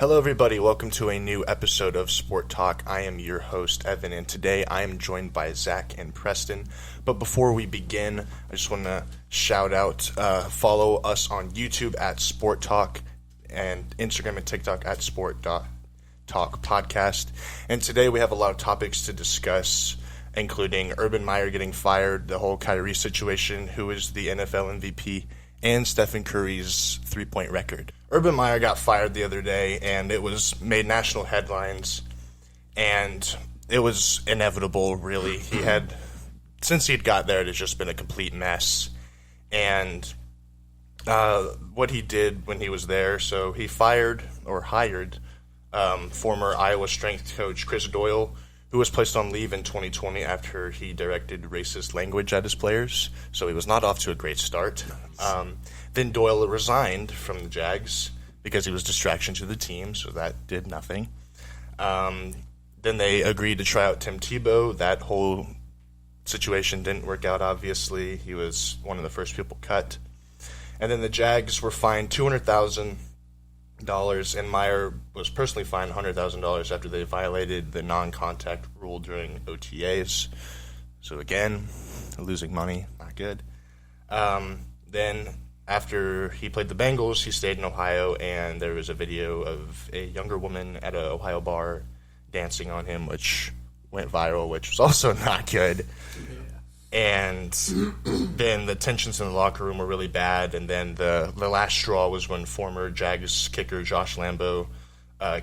Hello everybody, welcome to a new episode of Sport Talk. I am your host, Evan, and today I am joined by Zach and Preston. But before we begin, I just want to shout out, follow us on YouTube at Sport Talk and Instagram and TikTok at Sport Talk Podcast. And today we have a lot of topics to discuss, including Urban Meyer getting fired, the whole Kyrie situation, who is the NFL MVP, and Steph Curry's three-point record. Urban Meyer got fired the other day, and it was made national headlines, and it was inevitable, really. Since he'd got there, it has just been a complete mess. And what he did when he was there, so he hired former Iowa strength coach Chris Doyle, who was placed on leave in 2020 after he directed racist language at his players. So he was not off to a great start. Then Doyle resigned from the Jags because he was a distraction to the team, so that did nothing. Then they agreed to try out Tim Tebow. That whole situation didn't work out, obviously. He was one of the first people cut. And then the Jags were fined $200,000, and Meyer was personally fined $100,000 after they violated the non-contact rule during OTAs. So again, losing money, not good. Then after he played the Bengals, he stayed in Ohio, and there was a video of a younger woman at an Ohio bar dancing on him, which went viral, which was also not good. And then the tensions in the locker room were really bad, and then the last straw was when former Jags kicker Josh Lambo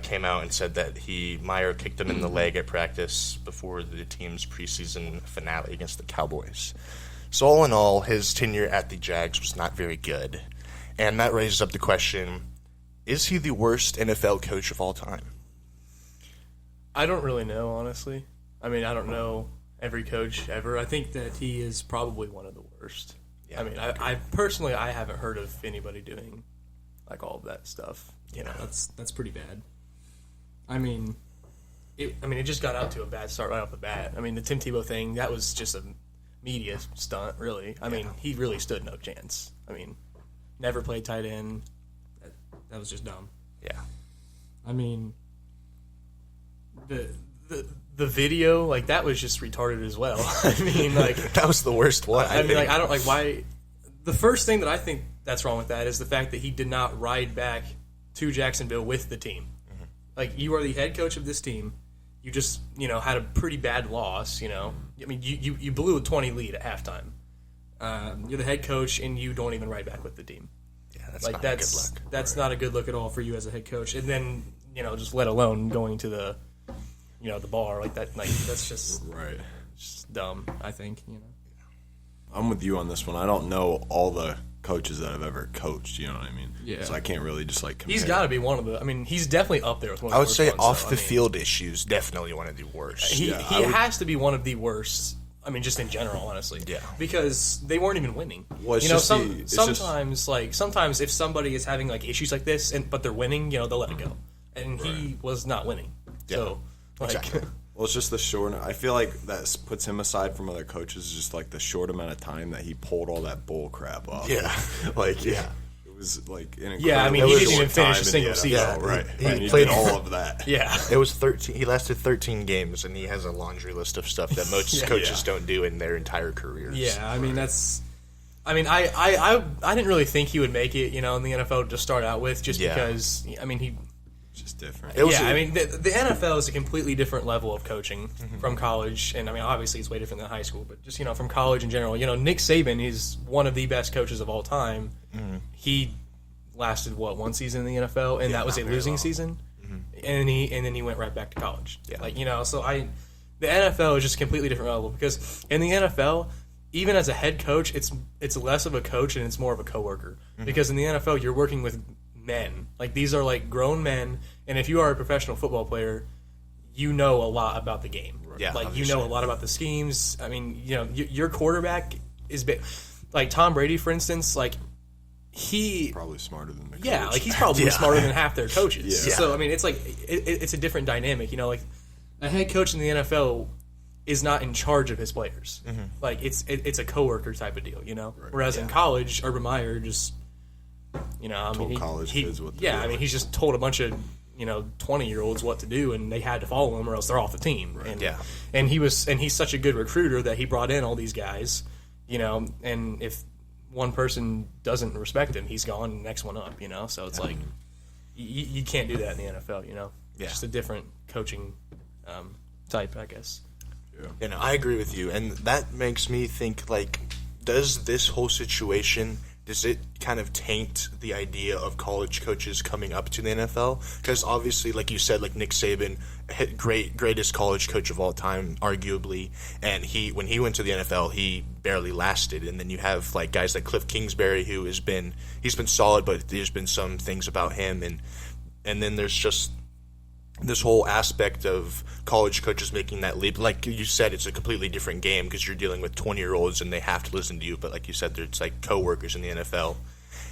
came out and said that Meyer kicked him in the leg at practice before the team's preseason finale against the Cowboys. So all in all, his tenure at the Jags was not very good. And that raises up the question, is he the worst NFL coach of all time? I don't really know, honestly. I mean, I don't know every coach ever. I think that he is probably one of the worst. Yeah, I mean, I personally, I haven't heard of anybody doing like all of that stuff. You know, that's pretty bad. I mean, it just got out to a bad start right off the bat. I mean, the Tim Tebow thing, that was just a media stunt, really. I mean, he really stood no chance. I mean, never played tight end. That was just dumb. Yeah. I mean, the video, like, that was just retarded as well. I mean, like, that was the worst one. I mean, like, I don't like why. The first thing that I think that's wrong with that is the fact that he did not ride back to Jacksonville with the team. Mm-hmm. Like, you are the head coach of this team. You just, had a pretty bad loss, I mean, you blew a 20 lead at halftime. You're the head coach, and you don't even ride back with the team. Yeah, that's not a good look. That's not a good look at all for you as a head coach. And then, just let alone going to the, the bar like that. Like, that's just right. Just dumb, I think, I'm with you on this one. I don't know all the coaches that have ever coached, you know what I mean? Yeah. So I can't really just compare. He's got to be one of the. I mean, he's definitely up there with one of the worst. I would say ones, off the field issues, definitely one of the worst. He has to be one of the worst. I mean, just in general, honestly. Yeah. Because they weren't even winning. Well, sometimes if somebody is having like issues like this, but they're winning, they'll let it go. And he was not winning. Yeah. So, exactly. Well, it's just the short. I feel like that puts him aside from other coaches. Just like the short amount of time that he pulled all that bull crap off. Yeah, it was like an I mean, he didn't even finish a single season. Yeah, right. He played all of that. Yeah, it was 13. He lasted 13 games, and he has a laundry list of stuff that most coaches don't do in their entire careers. Yeah, I mean that's. I mean, I didn't really think he would make it, in the NFL to start out with, just because. I mean, he. Just different. I mean, the NFL is a completely different level of coaching from college, and I mean, obviously it's way different than high school, but just, from college in general. Nick Saban is one of the best coaches of all time. Mm-hmm. He lasted, one season in the NFL, and that was a losing season, and then he went right back to college. Yeah. The NFL is just a completely different level, because in the NFL, even as a head coach, it's less of a coach and it's more of a coworker, because in the NFL you're working with men. Like, these are like grown men, and if you are a professional football player, you know a lot about the game. Yeah, like, you know a lot about the schemes. I mean, your quarterback is like Tom Brady, for instance. Like, he probably smarter than the coach. Yeah, like, he's probably smarter than half their coaches. Yeah. So I mean, it's like it's a different dynamic. Like, a head coach in the NFL is not in charge of his players. Mm-hmm. Like, it's a coworker type of deal. Right. Whereas in college, Urban Meyer just. Told college kids what to do. I mean, he's just told a bunch of 20-year-olds what to do, and they had to follow him or else they're off the team. Right. And, Yeah. and he's such a good recruiter that he brought in all these guys, and if one person doesn't respect him, he's gone, next one up, so it's like you can't do that in the NFL, Yeah. Just a different coaching type, I guess. Yeah. I agree with you, and that makes me think, like, does this whole situation, does it kind of taint the idea of college coaches coming up to the NFL? Because obviously, like you said, like Nick Saban, greatest college coach of all time, arguably, and when he went to the NFL, he barely lasted. And then you have like guys like Cliff Kingsbury, who he's been solid, but there's been some things about him, and then there's just this whole aspect of college coaches making that leap. Like you said, it's a completely different game because you're dealing with 20-year-olds and they have to listen to you. But like you said, there's like coworkers in the NFL,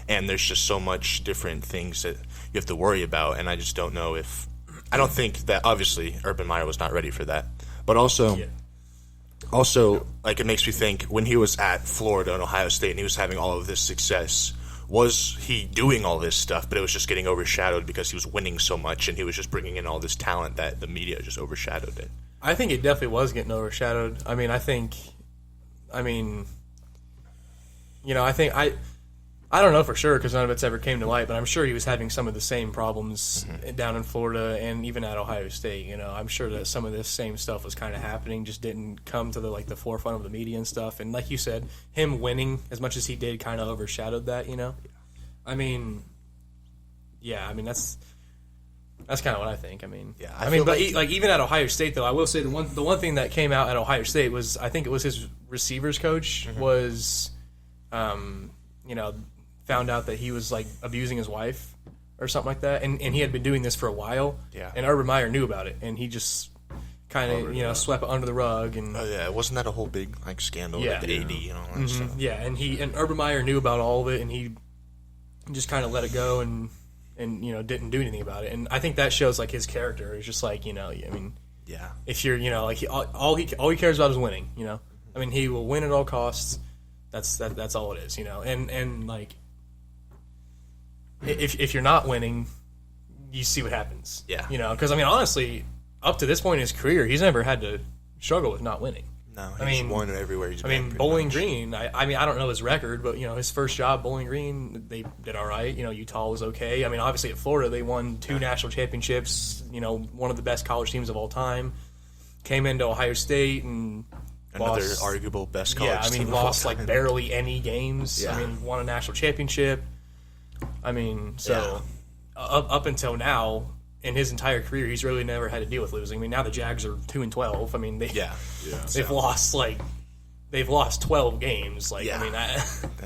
and there's just so much different things that you have to worry about. And I just don't know if – I don't think that – obviously, Urban Meyer was not ready for that. But also, like it makes me think when he was at Florida and Ohio State and he was having all of this success – was he doing all this stuff, but it was just getting overshadowed because he was winning so much and he was just bringing in all this talent that the media just overshadowed it? I think it definitely was getting overshadowed. I don't know for sure because none of it's ever came to light, but I'm sure he was having some of the same problems down in Florida and even at Ohio State. I'm sure that some of this same stuff was kind of happening, just didn't come to the forefront of the media and stuff. And like you said, him winning as much as he did kind of overshadowed that. That's kind of what I think. Even at Ohio State, though, I will say the one thing that came out at Ohio State was I think it was his receivers coach was, found out that he was like abusing his wife or something like that, and he had been doing this for a while. Yeah. And Urban Meyer knew about it, and he just kind of swept it under the rug. And wasn't that a whole big like scandal with the AD and all that stuff? Yeah, and Urban Meyer knew about all of it, and he just kind of let it go and didn't do anything about it. And I think that shows like his character. It's just like if you're all he cares about is winning. He will win at all costs. That's all it is. And like if you're not winning, you see what happens. Yeah. Because honestly, up to this point in his career, he's never had to struggle with not winning. No, he's won everywhere he's been. Bowling Green, I don't know his record, but, his first job, Bowling Green, they did all right. Utah was okay. Obviously at Florida, they won 2 national championships, one of the best college teams of all time. Came into Ohio State and another lost, arguable best college team of all lost time. like barely any games. Yeah. Won a national championship. Up until now, in his entire career, he's really never had to deal with losing. Now the Jags are 2-12. They've lost 12 games.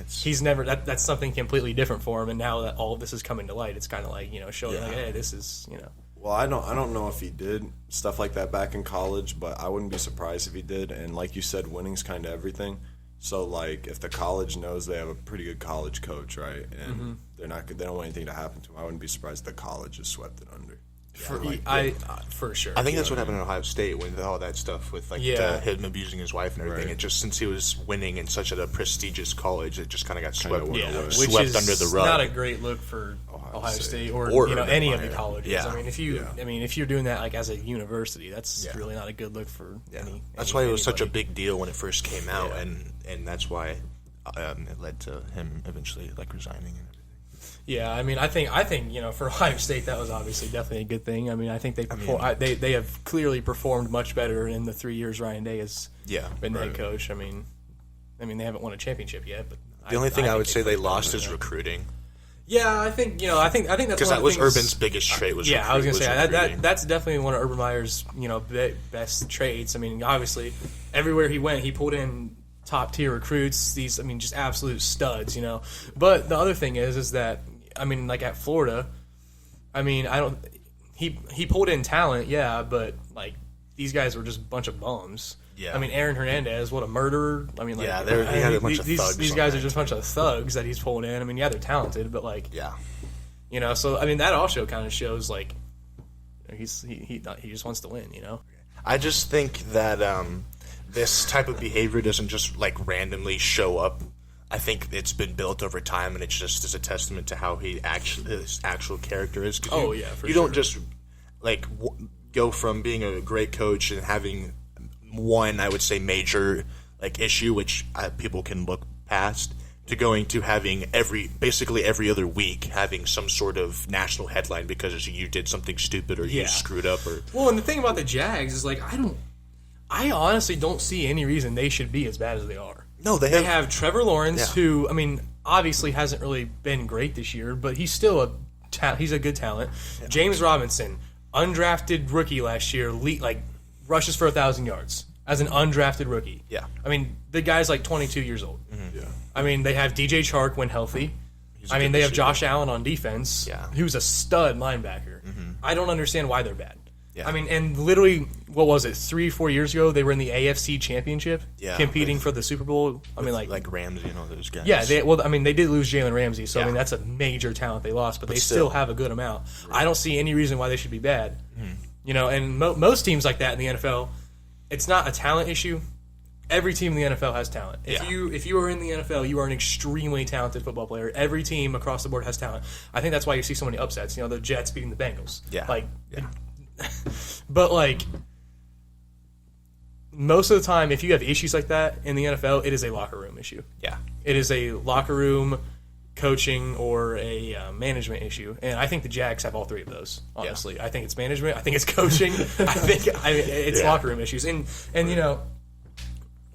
He's never. That's something completely different for him. And now that all of this is coming to light, it's kind of like showing like, hey, this is Well, I don't know if he did stuff like that back in college, but I wouldn't be surprised if he did. And like you said, winning's kind of everything. So like, if the college knows they have a pretty good college coach, right, and they don't want anything to happen to him, I wouldn't be surprised if the college just swept it under. For sure. I think that's what happened in Ohio State with all that stuff with him abusing his wife and everything. Right. It just since he was winning in such a prestigious college, it just kind of got swept went away. Which swept is under the rug. Not a great look for Ohio State or any of the colleges. Yeah. If you're doing that like as a university, that's really not a good look for any. That's why it was such a big deal when it first came out, and that's why it led to him eventually like resigning and everything. Yeah, I think for Ohio State that was obviously definitely a good thing. I think they have clearly performed much better in the 3 years Ryan Day has been the head coach. They haven't won a championship yet, but the only thing I would say they lost is recruiting. Yeah, I think that's because that was Urban's biggest trait. Was I was going to say that's definitely one of Urban Meyer's best traits. Obviously everywhere he went, he pulled in top tier recruits. These just absolute studs. But the other thing is that like at Florida, he pulled in talent, but like these guys were just a bunch of bums. Yeah. Aaron Hernandez, what a murderer. He had a bunch of thugs. These guys are just a bunch of thugs that he's pulling in. They're talented, but so that also kind of shows like he just wants to win. I just think that this type of behavior doesn't just like randomly show up. I think it's been built over time, and it's just as a testament to how his actual character is. For you don't just go from being a great coach and having one, I would say, major issue, which people can look past, to going to having basically every other week having some sort of national headline because you did something stupid or you screwed up or. Well, and the thing about the Jags is I honestly don't see any reason they should be as bad as they are. No, they have Trevor Lawrence, who obviously hasn't really been great this year, but he's still he's a good talent. Yeah. James Robinson, undrafted rookie last year, rushes for 1,000 yards as an undrafted rookie. Yeah, the guy's 22 years old. Mm-hmm. Yeah. They have DJ Chark when healthy. They have Josh Allen on defense, who's a stud linebacker. Mm-hmm. I don't understand why they're bad. Yeah. And literally, what was it, 3-4 years ago, they were in the AFC Championship, competing for the Super Bowl. Like Ramsey and all those guys. Yeah, they did lose Jalen Ramsey, so that's a major talent they lost, but they still have a good amount. Right. I don't see any reason why they should be bad. Mm-hmm. And most teams like that in the NFL, it's not a talent issue. Every team in the NFL has talent. If you are in the NFL, you are an extremely talented football player. Every team across the board has talent. I think that's why you see so many upsets. The Jets beating the Bengals. But most of the time, if you have issues like that in the NFL, it is a locker room issue. Yeah, it is a locker room, coaching, or a management issue. And I think the Jags have all three of those. Honestly, I think it's management. I think it's coaching. I think it's locker room issues. And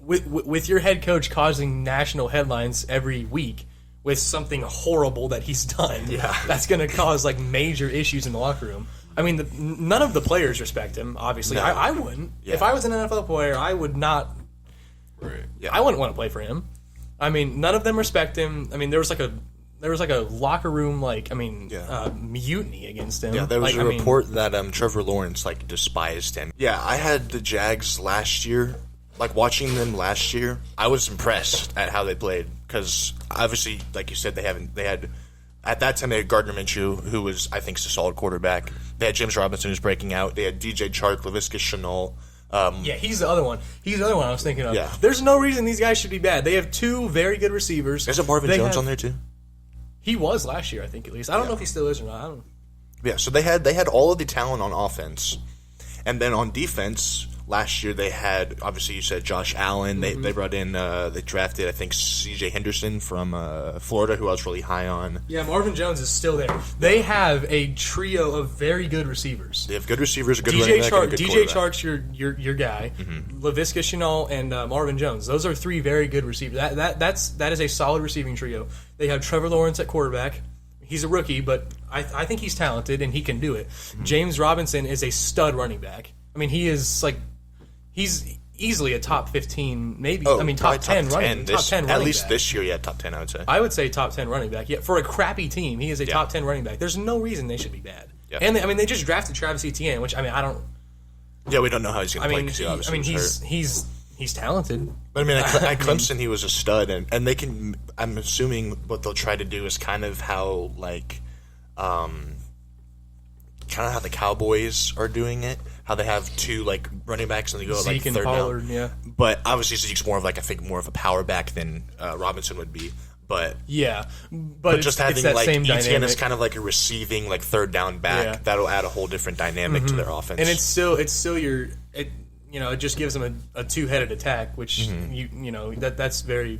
with your head coach causing national headlines every week with something horrible that he's done, that's going to cause major issues in the locker room. None of the players respect him. Obviously, no. I wouldn't. Yeah. If I was an NFL player, I would not. Right. Yeah. I wouldn't want to play for him. None of them respect him. There was a locker room mutiny against him. Yeah, there was a report that Trevor Lawrence despised him. Yeah, I had the Jags last year. Watching them last year, I was impressed at how they played because obviously, like you said, they had. At that time, they had Gardner Minshew, who was, I think, a solid quarterback. They had James Robinson, who's breaking out. They had DJ Chark, Laviska Shenault. He's the other one. He's the other one I was thinking of. Yeah. There's no reason these guys should be bad. They have two very good receivers. Isn't Marvin Jones on there, too? He was last year, I think, at least. I don't know if he still is or not. I don't. Yeah, so they had all of the talent on offense. And then on defense, last year they had, obviously you said Josh Allen. Mm-hmm. They brought in, they drafted, I think, C.J. Henderson from Florida, who I was really high on. Yeah, Marvin Jones is still there. They have a trio of very good receivers. They have good receivers, a good running back, and a good DJ Chark's your guy. Mm-hmm. Laviska Shenault and Marvin Jones. Those are three very good receivers. That is a solid receiving trio. They have Trevor Lawrence at quarterback. He's a rookie, but I think he's talented and he can do it. Mm-hmm. James Robinson is a stud running back. He is he's easily a top 15, maybe. Top 10 running back. At least this year, top 10, I would say. I would say top 10 running back. Yeah, for a crappy team, he is a top 10 running back. There's no reason they should be bad. Yeah. And they just drafted Travis Etienne, which I don't. Yeah, we don't know how he's going to play because he obviously he's talented. But at Clemson, he was a stud, and they can. I'm assuming what they'll try to do is kind of how how the Cowboys are doing it. How they have two running backs and they go Zeke and third Pollard, down. Yeah. But obviously Zeke's more of I think more of a power back than Robinson would be. But but just having Etienne is kind of a receiving third down back, that'll add a whole different dynamic to their offense. And it's still it just gives them a two-headed attack, which that's very.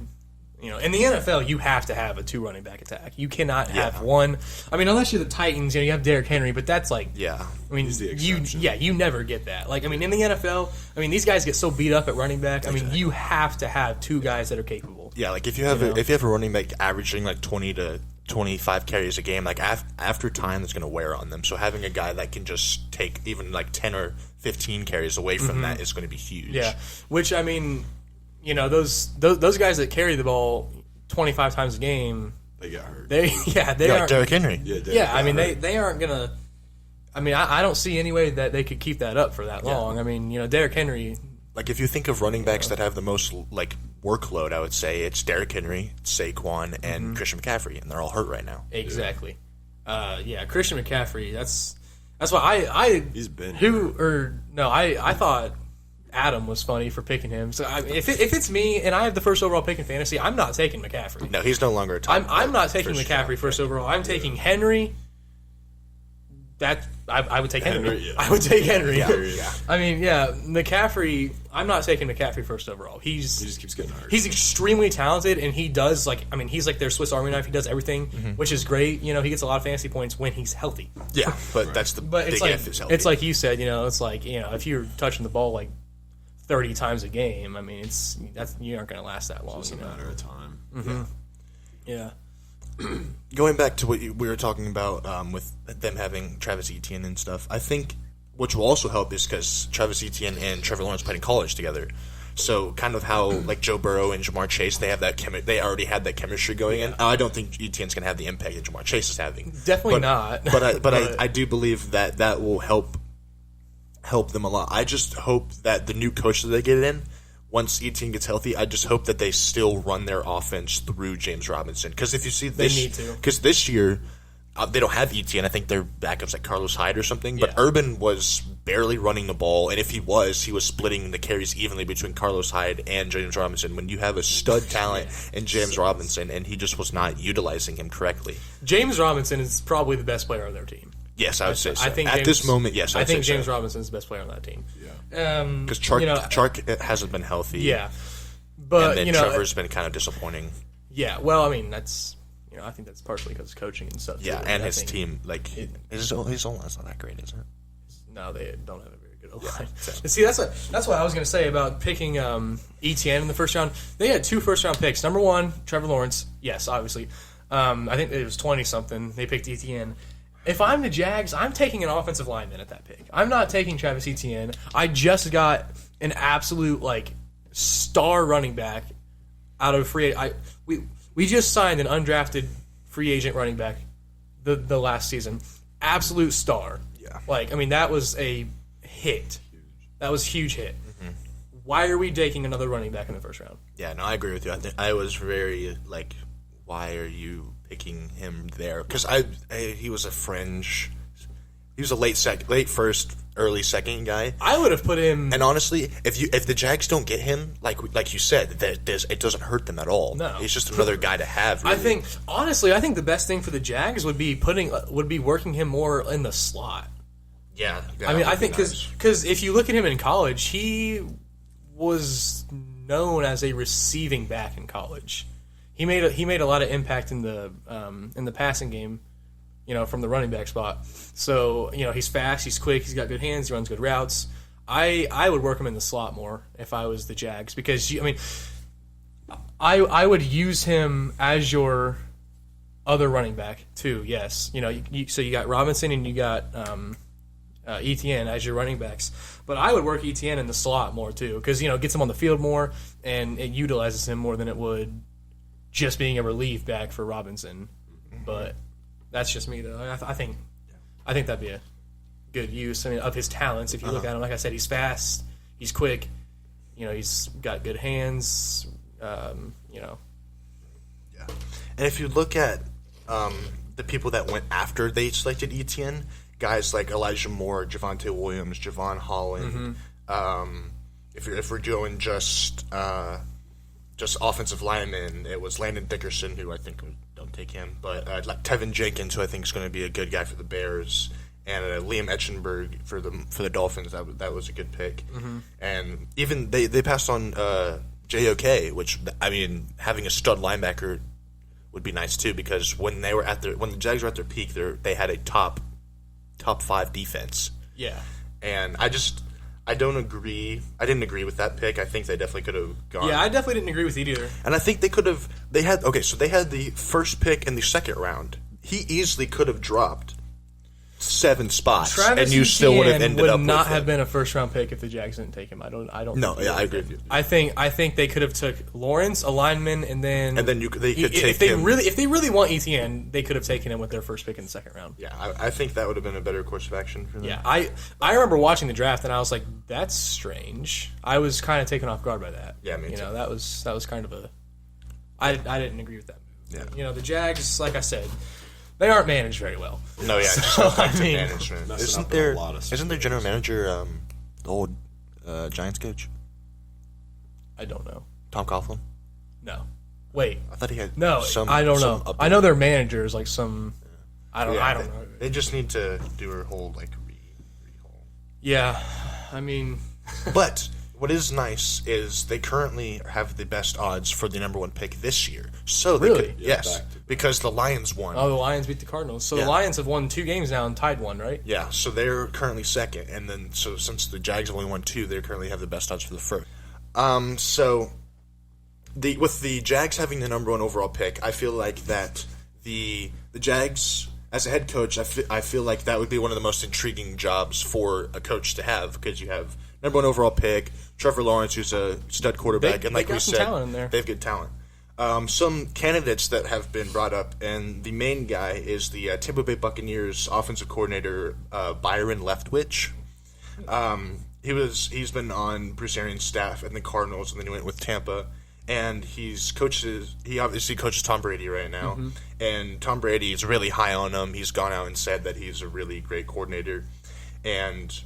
In the NFL, you have to have a two running back attack. You cannot have one. Unless you're the Titans, you have Derrick Henry, but that's you never get that. In the NFL, these guys get so beat up at running back. Exactly. You have to have two guys that are capable. Yeah, if you have a running back averaging 20 to 25 carries a game, after time, it's going to wear on them. So having a guy that can just take even 10 or 15 carries away from that is going to be huge. Yeah, which those guys that carry the ball 25 times a game, they got hurt. They aren't Derrick Henry. They aren't gonna. I don't see any way that they could keep that up for that long. Derrick Henry. If you think of running backs that have the most workload, I would say it's Derrick Henry, Saquon, and Christian McCaffrey, and they're all hurt right now. Exactly. Christian McCaffrey. That's why he's been I thought Adam was funny for picking him. So if it's me and I have the first overall pick in fantasy, I'm not taking McCaffrey. No, he's no longer a top. I'm not taking McCaffrey first overall. I'm taking Henry. I would take Henry. Henry, yeah. I would take Henry. Yeah. I mean, McCaffrey. I'm not taking McCaffrey first overall. He just keeps getting hurt. He's extremely talented, and he does he's like their Swiss Army knife. He does everything, which is great. You know, he gets a lot of fantasy points when he's healthy. Yeah, but that's the But big it's like if is healthy. it's like you said. You know, it's like if you're touching the ball like 30 times a game. I mean, you aren't going to last that long. It's a matter of time. Mm-hmm. Yeah. Going back to what we were talking about with them having Travis Etienne and stuff, I think which will also help is because Travis Etienne and Trevor Lawrence played in college together. So kind of how like Joe Burrow and Jamar Chase, they have that they already had that chemistry going in. I don't think Etienne's going to have the impact that Jamar Chase is having. Definitely not. But I do believe that will help them a lot. I just hope that the new coach that they get in, once Etienne gets healthy, I just hope that they still run their offense through James Robinson. Because if you see this, they need to. Because this year they don't have Etienne. I think their backup's like Carlos Hyde or something. But Urban was barely running the ball, and if he was splitting the carries evenly between Carlos Hyde and James Robinson. When you have a stud talent in James Robinson, and he just was not utilizing him correctly. James Robinson is probably the best player on their team. Yes, I would say so. I think at this moment, yes, I think James Robinson is the best player on that team. Yeah. Because Chark hasn't been healthy. Yeah. But, and then Trevor's been kind of disappointing. Yeah, well, I mean, that's... I think that's partially because of coaching and stuff. Yeah, too. and his team, like, his O-line's not that great, is it? No, they don't have a very good O-line. See, that's what I was going to say about picking Etienne in the first round. They had 2 first-round picks. Number 1, Trevor Lawrence. Yes, obviously. I think it was 20-something. They picked Etienne. If I'm the Jags, I'm taking an offensive lineman at that pick. I'm not taking Travis Etienne. I just got an absolute, star running back out of free agent. We just signed an undrafted free agent running back the last season. Absolute star. Yeah. That was a hit. That was a huge hit. Mm-hmm. Why are we taking another running back in the first round? Yeah, no, I agree with you. I was very, why are you picking him there? Because he was a fringe. He was a late first, early second guy. I would have put him. And honestly, if the Jags don't get him, like you said, it doesn't hurt them at all. No, he's just another guy to have. Really. I think the best thing for the Jags would be working him more in the slot. Yeah, I think because if you look at him in college, he was known as a receiving back in college. He made a lot of impact in the passing game, from the running back spot. So, he's fast, he's quick, he's got good hands, he runs good routes. I would work him in the slot more if I was the Jags because I would use him as your other running back too. Yes, so you got Robinson and you got Etienne as your running backs, but I would work Etienne in the slot more too because it gets him on the field more and it utilizes him more than it would just being a relief back for Robinson. But that's just me, though. I think that'd be a good use of his talents. If you look at him, like I said, he's fast, he's quick, he's got good hands, Yeah. And if you look at the people that went after they selected Etienne, guys like Elijah Moore, Javonte Williams, Javon Holland. If we're doing just offensive linemen, it was Landon Dickerson, who I think don't take him, but like Tevin Jenkins, who I think is going to be a good guy for the Bears, and Liam Etchenberg for the Dolphins. That was a good pick, and even they passed on JOK, which having a stud linebacker would be nice too, because when the Jags were at their peak, they had a top 5 defense. Yeah, and I don't agree. I didn't agree with that pick. I think they definitely could have gone. Yeah, I definitely didn't agree with it either. And I think they could have. They had the first pick in the second round. He easily could have dropped 7 spots, Travis and you still would have ended up. Would not have been a first round pick if the Jags didn't take him. I don't. No, yeah, I agree with you. I think they could have took Lawrence, a lineman, and then they could take him. If they really want Etienne, they could have taken him with their first pick in the second round. Yeah, I think that would have been a better course of action for them. Yeah, I remember watching the draft and I was like, that's strange. I was kind of taken off guard by that. Yeah, me too. That was kind of a. I didn't agree with that move. Yeah. The Jags, like I said, they aren't managed very well. No, yeah, just management. Isn't their general manager the old Giants coach? I don't know. Tom Coughlin? No. Wait. I thought he had I don't know. I know their manager is like some I don't know. They just need to do her whole rehaul. Yeah, I mean, But what is nice is they currently have the best odds for the number 1 pick this year. So they Really? could, yes, because the Lions won. the Lions beat the Cardinals. So the Lions have won 2 games now and tied 1, right? Yeah, so they're currently second, and then so since the Jags only won 2, they currently have the best odds for the first. So with the Jags having the number 1 overall pick, I feel like that the Jags, as a head coach, I feel like that would be one of the most intriguing jobs for a coach to have, because you have number 1 overall pick, Trevor Lawrence, who's a stud quarterback, and like we said, talent in there. they have good talent. Some candidates that have been brought up, and the main guy is the Tampa Bay Buccaneers offensive coordinator Byron Leftwich. He's been on Bruce Arians' staff and the Cardinals, and then he went with Tampa. And he obviously coaches Tom Brady right now, and Tom Brady is really high on him. He's gone out and said that he's a really great coordinator, and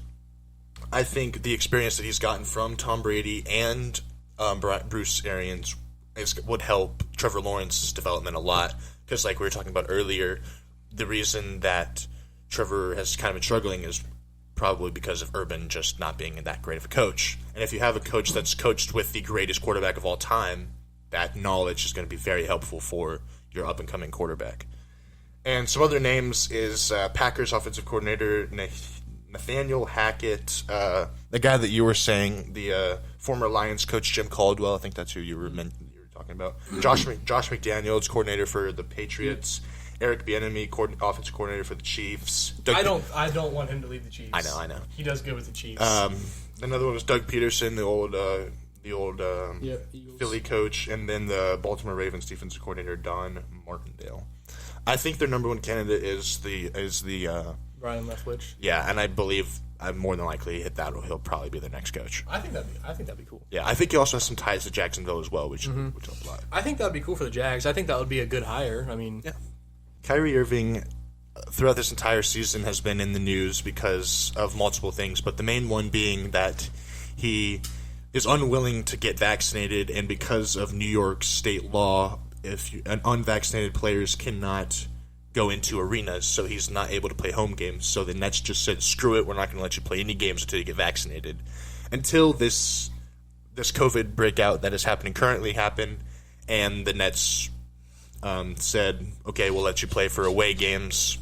I think the experience that he's gotten from Tom Brady and Bruce Arians would help Trevor Lawrence's development a lot. Because, like we were talking about earlier, the reason that Trevor has kind of been struggling is probably because of Urban just not being that great of a coach. And if you have a coach that's coached with the greatest quarterback of all time, that knowledge is going to be very helpful for your up-and-coming quarterback. And some other names is Packers offensive coordinator Nathaniel Hackett, the guy that you were saying, the former Lions coach Jim Caldwell. I think that's who you were talking about. Josh McDaniels, coordinator for the Patriots. Eric Bieniemy, offensive coordinator for the Chiefs. I don't want him to leave the Chiefs. I know. He does good with the Chiefs. Another one was Doug Peterson, the old Philly coach, and then the Baltimore Ravens defensive coordinator Don Martindale. I think their number 1 candidate is the Brian Leftwich. Yeah, and I believe I'm more than likely he'll probably be their next coach. I think that'd be cool. Yeah, I think he also has some ties to Jacksonville as well, which help a lot. I think that'd be cool for the Jags. I think that would be a good hire. I mean, yeah. Kyrie Irving, throughout this entire season, has been in the news because of multiple things, but the main one being that he is unwilling to get vaccinated, and because of New York state law, unvaccinated players cannot go into arenas, so he's not able to play home games. So the Nets just said, screw it, we're not going to let you play any games until you get vaccinated. Until this COVID breakout that is happening currently happened, and the Nets said, okay, we'll let you play for away games,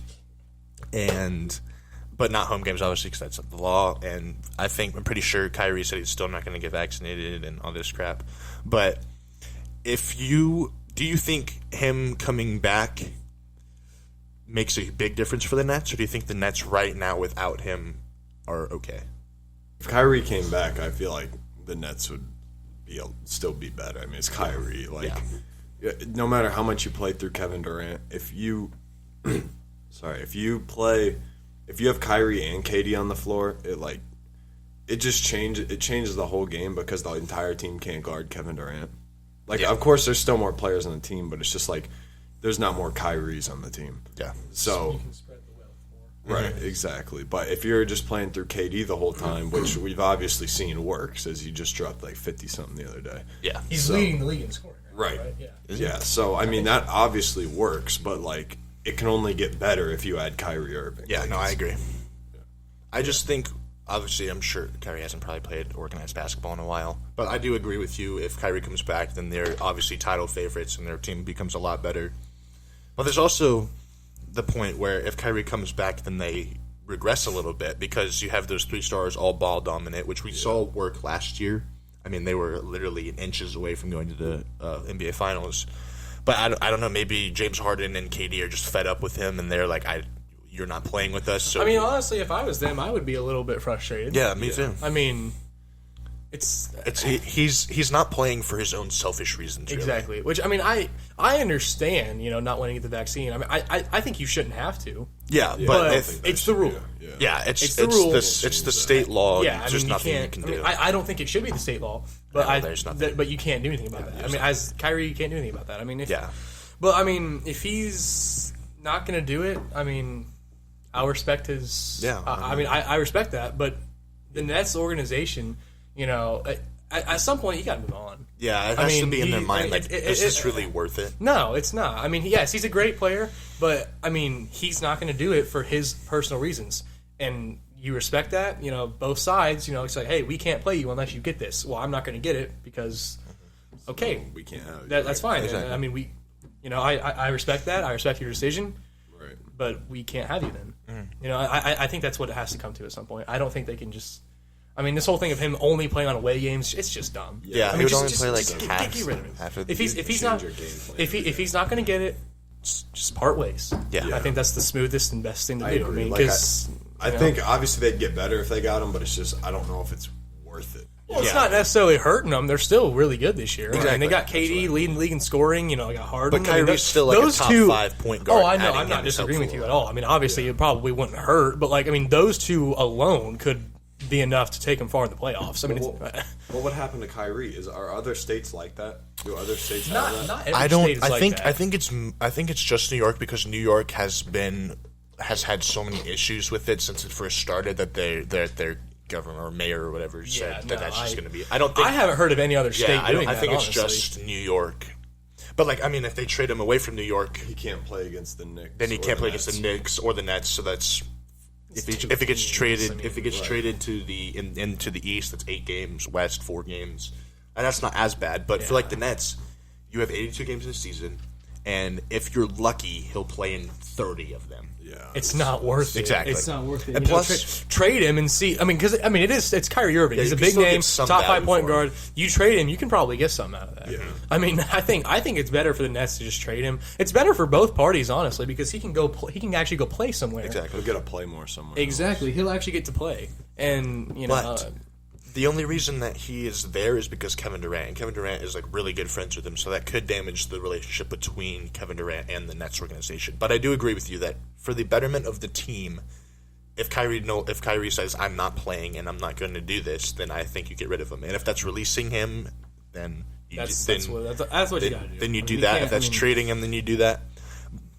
but not home games, obviously, because that's the law. And I'm pretty sure Kyrie said he's still not going to get vaccinated and all this crap. But do you think him coming back makes a big difference for the Nets, or do you think the Nets right now without him are okay? If Kyrie came back, I feel like the Nets would still be better. I mean, it's Kyrie. No matter how much you play through Kevin Durant, if you have Kyrie and KD on the floor, it changes the whole game, because the entire team can't guard Kevin Durant. Of course, there's still more players on the team, but it's just there's not more Kyries on the team. Yeah. So you can spread the wealth more. Right, exactly. But if you're just playing through KD the whole time, which we've obviously seen works, as he just dropped 50-something the other day. Yeah. He's leading the league in scoring. Right. Yeah. Yeah. So I mean, that obviously works, but it can only get better if you add Kyrie Irving. Yeah. I agree. Yeah. I just think, obviously, I'm sure Kyrie hasn't probably played organized basketball in a while, but I do agree with you. If Kyrie comes back, then they're obviously title favorites, and their team becomes a lot better. But there's also the point where if Kyrie comes back, then they regress a little bit, because you have those 3 stars all ball dominant, which we saw work last year. I mean, they were literally inches away from going to the NBA Finals. But I don't know, maybe James Harden and KD are just fed up with him, and they're like, you're not playing with us. So I mean, honestly, if I was them, I would be a little bit frustrated. Yeah, me too. I mean, he's not playing for his own selfish reasons. Really. Exactly. Which, I mean, I understand, not wanting to get the vaccine. I mean, I think you shouldn't have to. Yeah, but it's the rule. Yeah, it's the rule. It's the state law. Yeah, there's nothing you can do. I don't think it should be the state law, but there's nothing. But you can't do anything about that. I mean, as Kyrie, you can't do anything about that. I mean, but I mean, if he's not going to do it, I mean, I'll respect his. Yeah. I respect that, but the Nets organization, at some point you got to move on. Yeah, it has to be in their mind. Like, is this really worth it? No, it's not. I mean, yes, he's a great player, but I mean, he's not going to do it for his personal reasons, and you respect that. Both sides. It's like, hey, we can't play you unless you get this. Well, I'm not going to get it because, okay, we can't have it. That's fine. Exactly. I mean, I respect that. I respect your decision. Right. But we can't have you then. I think that's what it has to come to at some point. I don't think they can just. I mean, this whole thing of him only playing on away games, it's just dumb. Yeah, I mean, he would only play like half. Get rid of him. Half of If he's not going to get it, just part ways. Yeah. I think that's the smoothest and best thing to do. agree. I mean, Like, because I think obviously they'd get better if they got him, but it's just I don't know if it's worth it. well, it's not necessarily hurting them. They're still really good this year. Exactly. I mean, they got KD leading the league in scoring. They got Harden. But Kyrie's still like those a top two, 5 point guard. Oh, I know. Adding I'm not him is disagreeing with you helpful. at all. I mean, obviously, it probably wouldn't hurt, but those two alone could be enough to take them far in the playoffs. I mean, What would happen to Kyrie? Are other states like that? Do other states have that? not every I don't. state is I like think. that. I think it's just New York because New York has had so many issues with it since it first started that their governor or mayor or whatever said that's just going to be. I don't think. I haven't heard of any other state doing that. I think it's honestly. just New York. But if they trade him away from New York, He can't play against the Knicks. then he or can't play Nets. against the Knicks or the Nets. So that's if he gets traded traded to into the East, that's 8 games. West 4 games, and that's not as bad. But for the Nets, you have 82 games in a season, and if you're lucky, he'll play in 30 of them. Yeah, It's not worth it. Exactly. It's not worth it. And plus, trade him and see. I mean, it's Kyrie Irving. He's you a can big still get name, some top 5 value point for him. guard. You trade him, you can probably get something out of that. Yeah. I mean, I think it's better for the Nets to just trade him. It's better for both parties, honestly, because he can he can actually go play somewhere. exactly. he'll get to play more somewhere. Exactly. He'll actually get to play, and But the only reason that he is there is because Kevin Durant. And Kevin Durant is really good friends with him, so that could damage the relationship between Kevin Durant and the Nets organization. But I do agree with you that for the betterment of the team, if Kyrie says I'm not playing and I'm not going to do this, then I think you get rid of him. And if that's releasing him, then that's what you got to do. Then you do You that. can't- If that's trading him, then you do that.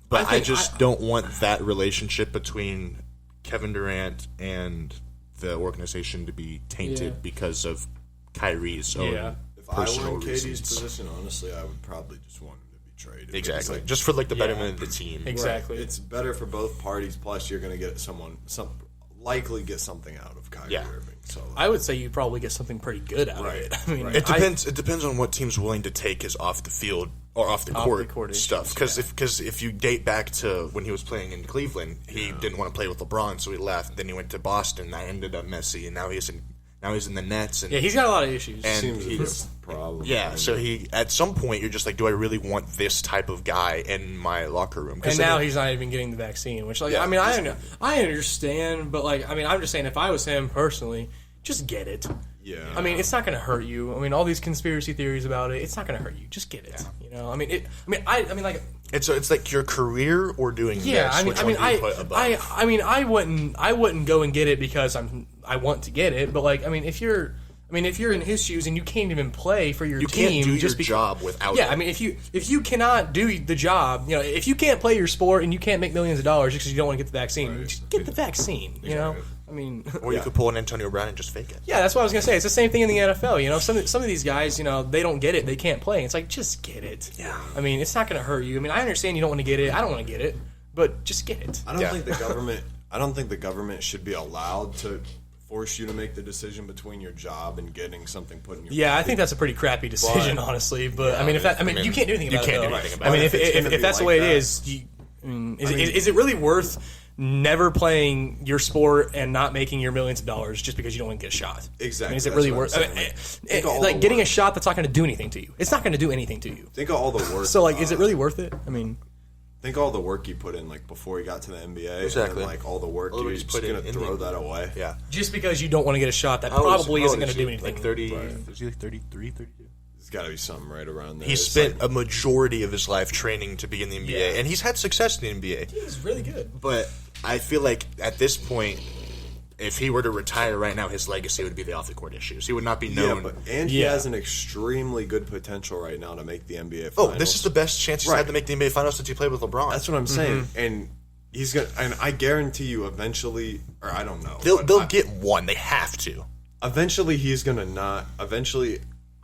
But I just don't want that relationship between Kevin Durant and the organization to be tainted because of Kyrie's own If I personal were in KD's reasons. position, honestly, I would probably just want him to be traded. Exactly. It's Just for the betterment of the team. Exactly. It's better for both parties. Plus, you're going to get likely get something out of Kyrie Irving. So I would say you probably get something pretty good out of it. I mean, It depends. It depends on what team's willing to take his off the field or off the court issues, stuff. Because if you date back to when he was playing in Cleveland, he didn't want to play with LeBron, so he left. Then he went to Boston. That ended up messy, and now he's in the Nets. And he's got a lot of issues. and seems he's a problem. so he at some point you're just like, do I really want this type of guy in my locker room? And now he's not even getting the vaccine, which I understand, but I'm just saying if I was him personally, just get it. Yeah. I mean, it's not going to hurt you. I mean, all these conspiracy theories about it, it's not going to hurt you. Just get it. it's like your career or doing this. Which one do you put above? I wouldn't go and get it because I want to get it, but if you're in his shoes and you can't even play for your You team, can't do just your job without Yeah, it. I mean, if you cannot do the job, if you can't play your sport and you can't make millions of dollars just because you don't want to get the vaccine, just get the vaccine. You know, I mean, Or you could pull an Antonio Brown and just fake it. yeah, that's what I was gonna say. It's the same thing in the NFL. Some of these guys, they don't get it, they can't play. It's like, just get it. Yeah. I mean, it's not gonna hurt you. I mean, I understand you don't want to get it. I don't want to get it, but just get it. I don't think the government should be allowed to force you to make the decision between your job and getting something put in your Yeah, I think that's a pretty crappy decision, honestly. But you can't do anything about it. can't do though. anything about I mean, it. if that's the way it is, is it really worth never playing your sport and not making your millions of dollars just because you don't want to get a shot? Exactly. I mean, is it That's really what worth? I'm I mean, saying. Think of all the getting a work. shot that's not going to do anything to you. It's not going to do anything to you. Think of all the work. So, is it really worth it? I mean, think of all the work he put in, before he got to the NBA. Exactly. And then, all the work All the he work was he's put going to in throw the- that away. Yeah. just because you don't want to get a shot, that probably isn't going to do anything. Like 30, is he like 33, 32? There's got to be something right around there. He It's spent a majority of his life training to be in the NBA, Yeah. and he's had success in the NBA. He's really good. But I feel like at this point, if he were to retire right now, his legacy would be the off-the-court issues. He would not be known. he has an extremely good potential right now to make the NBA Oh, Finals. this is the best chance he's had to make the NBA Finals since he played with LeBron. That's what I'm saying. And he's gonna. And I guarantee you, eventually, or I don't know, They'll but get one. They have to. Eventually, he's gonna not. Eventually,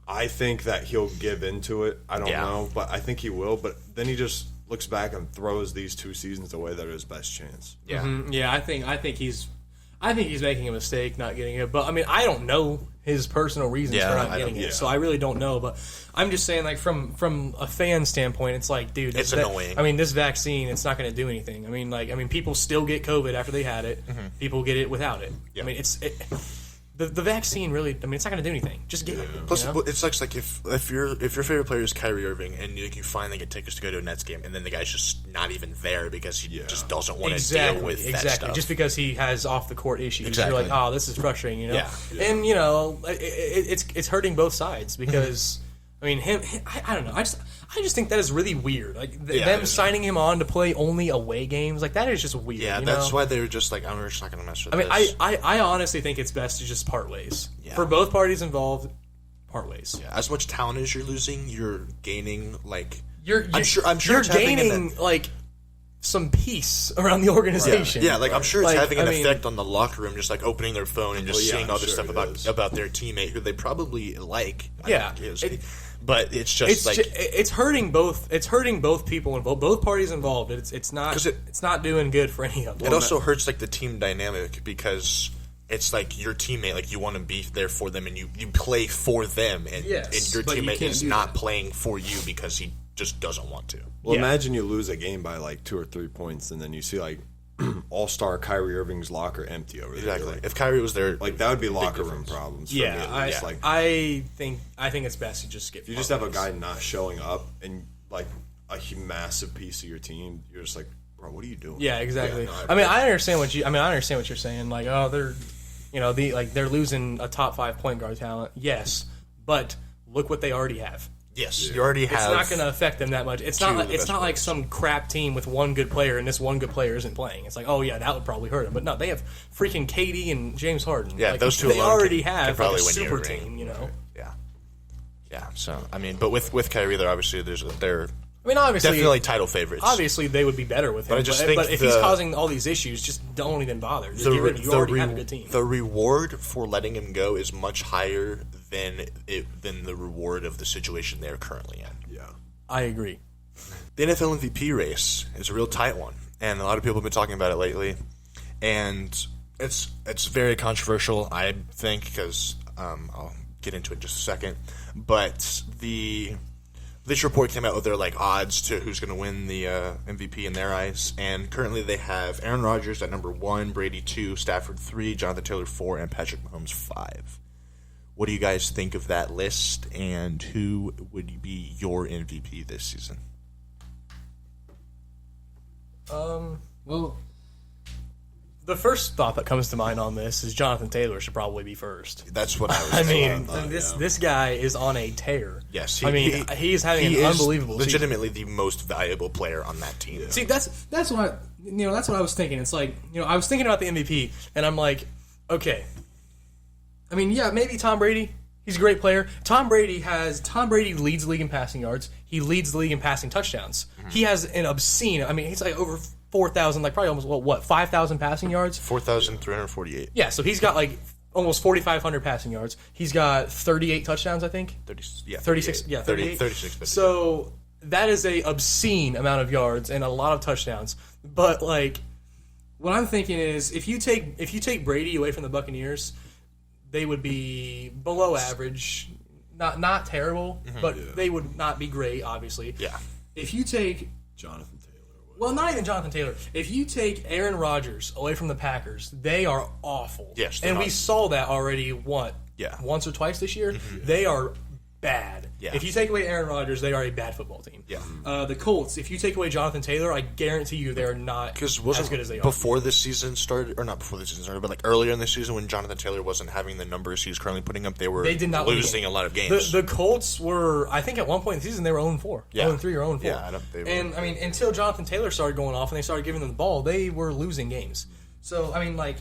I think that he'll give into it. I don't know, but I think he will. But then he just looks back and throws these 2 seasons away that are his best chance. Yeah, yeah. I think he's making a mistake not getting it. But I mean, I don't know his personal reasons for not getting it, so I really don't know. But I'm just saying, like from a fan standpoint, it's like, dude, it's annoying. I mean, this vaccine, it's not going to do anything. I mean, people still get COVID after they had it. People get it without it. Yeah. I mean, the vaccine really. I mean, it's not going to do anything. Just get it. Plus, it sucks. Like if your favorite player is Kyrie Irving and you finally get tickets to go to a Nets game, and then the guy's just not even there because he just doesn't want to deal with that stuff. Just because he has off the court issues, you're like, oh, this is frustrating, Yeah. And it's hurting both sides because I mean, I don't know. I just think that is really weird. Like them signing him on to play only away games, like that is just weird. Yeah, that's why they were just like, I'm just not going to mess with this. I mean, I honestly think it's best to just part ways for both parties involved. Part ways. Yeah, as much talent as you're losing, you're gaining. Like I'm sure you're gaining like some peace around the organization. Yeah, like I'm sure it's having an effect on the locker room, just like opening their phone and just seeing all this stuff about their teammate who they probably like. But it's just it's hurting both. It's hurting both people involved, both parties involved. It's not doing good for any of them. It also hurts like the team dynamic because it's like your teammate, like you want to be there for them and you play for them, and your teammate is not playing for you because he just doesn't want to. Well, imagine you lose a game by like 2 or 3 points, and then you see like all-star Kyrie Irving's locker empty over there. Exactly. If Kyrie was there, like that would be locker room problems. For me, I think it's best to just get. If you just have a guy not showing up and like a massive piece of your team, you're just like, bro, what are you doing? Yeah, exactly. I understand what you're saying. Like, oh, they're losing a top 5 point guard talent. Yes, but look what they already have. Yes, you already have. It's not going to affect them that much. It's not like some crap team with one good player and this one good player isn't playing. It's like, oh yeah, that would probably hurt them. But no, they have freaking KD and James Harden. Yeah, those two. They already have like a super team. Yeah. So I mean, but with Kyrie, they're obviously obviously definitely title favorites. Obviously, they would be better with him. But if he's causing all these issues, just don't even bother. You already have a good team. The reward for letting him go is much higher than the reward of the situation they're currently in. Yeah, I agree. The NFL MVP race is a real tight one, and a lot of people have been talking about it lately. And it's very controversial, I think, because I'll get into it in just a second. But this report came out with their like odds to who's going to win the MVP in their eyes, and currently they have Aaron Rodgers at number 1, Brady 2, Stafford 3, Jonathan Taylor 4, and Patrick Mahomes 5. What do you guys think of that list, and who would be your MVP this season? Well, the first thought that comes to mind on this is Jonathan Taylor should probably be first. That's what I was thinking. This guy is on a tear. Yes, he's having an unbelievable season. Legitimately the most valuable player on that team. See, that's what I was thinking. It's like, I was thinking about the MVP, and I'm like, okay. I mean, yeah, maybe Tom Brady. He's a great player. Tom Brady leads the league in passing yards. He leads the league in passing touchdowns. Mm-hmm. He has an obscene. I mean, he's like over 4,000, like probably almost 5,000 passing yards. 4,348. Yeah, so he's got like almost 4,500 passing yards. He's got 38 touchdowns, I think. 36. Yeah, 38. 36. So that is a obscene amount of yards and a lot of touchdowns. But like, what I'm thinking is, if you take Brady away from the Buccaneers, they would be below average, not terrible, but they would not be great, obviously. Yeah. If you take Jonathan Taylor. Well, not even Jonathan Taylor. If you take Aaron Rodgers away from the Packers, they are awful. Yes, and we saw that already. Once or twice this year. Mm-hmm. They are bad. Yeah. If you take away Aaron Rodgers, they are a bad football team. Yeah. The Colts, if you take away Jonathan Taylor, I guarantee you they're not as good as they are. Before this season started, or not before the season started, but like earlier in the season when Jonathan Taylor wasn't having the numbers he's currently putting up, they did not losing a lot of games. The Colts were, I think at one point in the season, they were 0-4. Yeah. 0-3 or 0-4. Yeah, I mean, until Jonathan Taylor started going off and they started giving them the ball, they were losing games. So, I mean, like,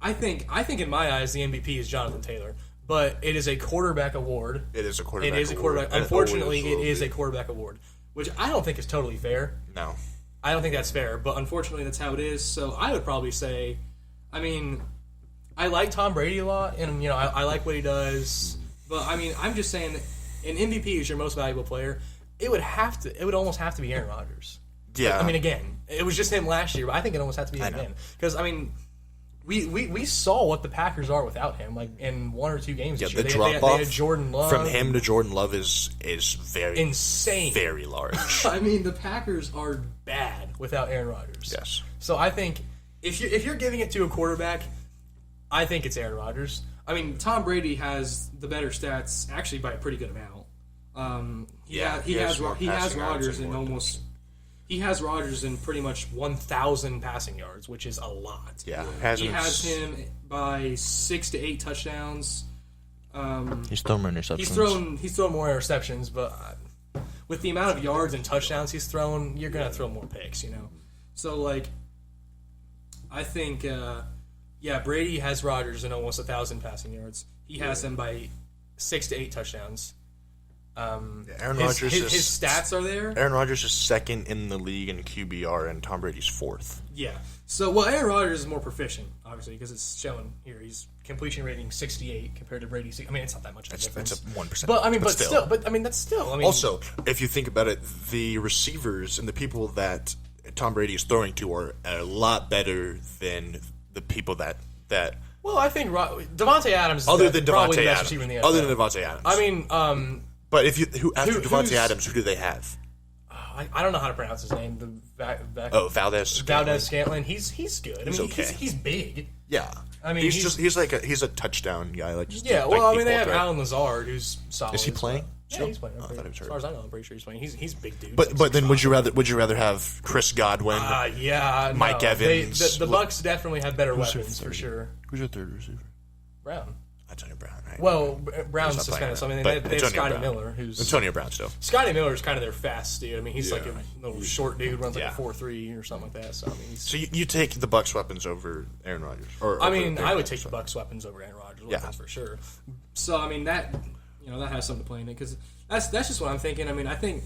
I think in my eyes, the MVP is Jonathan Taylor. But it is a quarterback award. It is a quarterback. Unfortunately, it is a quarterback award, which I don't think is totally fair. No. I don't think that's fair, but unfortunately that's how it is. So I would probably say, I mean, I like Tom Brady a lot, and I like what he does. But I mean, I'm just saying, that an MVP is your most valuable player. It would almost have to be Aaron Rodgers. Yeah. I mean, again, it was just him last year, but I think it almost has to be him again. Because I mean, we saw what the Packers are without him. Like in 1 or 2 games this year, the they drop off had Jordan Love. from him to Jordan Love is very insane, very large. I mean, the Packers are bad without Aaron Rodgers. Yes. So I think if you're giving it to a quarterback, I think it's Aaron Rodgers. I mean, Tom Brady has the better stats actually by a pretty good amount. He has Rodgers in almost. He has Rodgers in pretty much 1,000 passing yards, which is a lot. Yeah, he has him by 6 to 8 touchdowns. He's thrown more interceptions. He's thrown more interceptions, but with the amount of yards and touchdowns he's thrown, you're gonna throw more picks, So like, I think Brady has Rodgers in almost 1,000 passing yards. He has him by 6 to 8 touchdowns. Aaron Rodgers his stats are there. Aaron Rodgers is second in the league in QBR, and Tom Brady's fourth. Yeah. So, Aaron Rodgers is more proficient, obviously, because it's showing here. He's completion rating 68 compared to Brady's. I mean, it's not that much of a difference. It's a 1%. But I mean, that's still. I mean, also, if you think about it, the receivers and the people that Tom Brady is throwing to are a lot better than the people that. Well, I think Devontae Adams is probably the best receiver in the NFL. Other than Devontae Adams. I mean, but after Devontae Adams, who do they have? I don't know how to pronounce his name. Valdez. Scantling. He's good. I mean, okay. He's big. Yeah. I mean, he's a touchdown guy. They have Alan Lazard, who's solid. Is he playing? Yeah, he's playing. As far as I know, I'm pretty sure he's playing. He's a big dude. But then would you rather have Chris Godwin? Mike Evans. The Bucks definitely have better weapons for sure. Who's your third receiver? Brown. Antonio Brown, right? Well, Brown's suspended. So, I mean, they have Scotty Miller, who's Antonio Brown still. Scotty Miller's kind of their fast dude. I mean, he's like a little short dude, runs like a 4.3 or something like that. So, I mean, so you take the Bucks weapons over Aaron Rodgers? I would take the Bucks weapons over Aaron Rodgers. That's for sure. So, I mean, that has something to play in it because that's just what I'm thinking. I mean, I think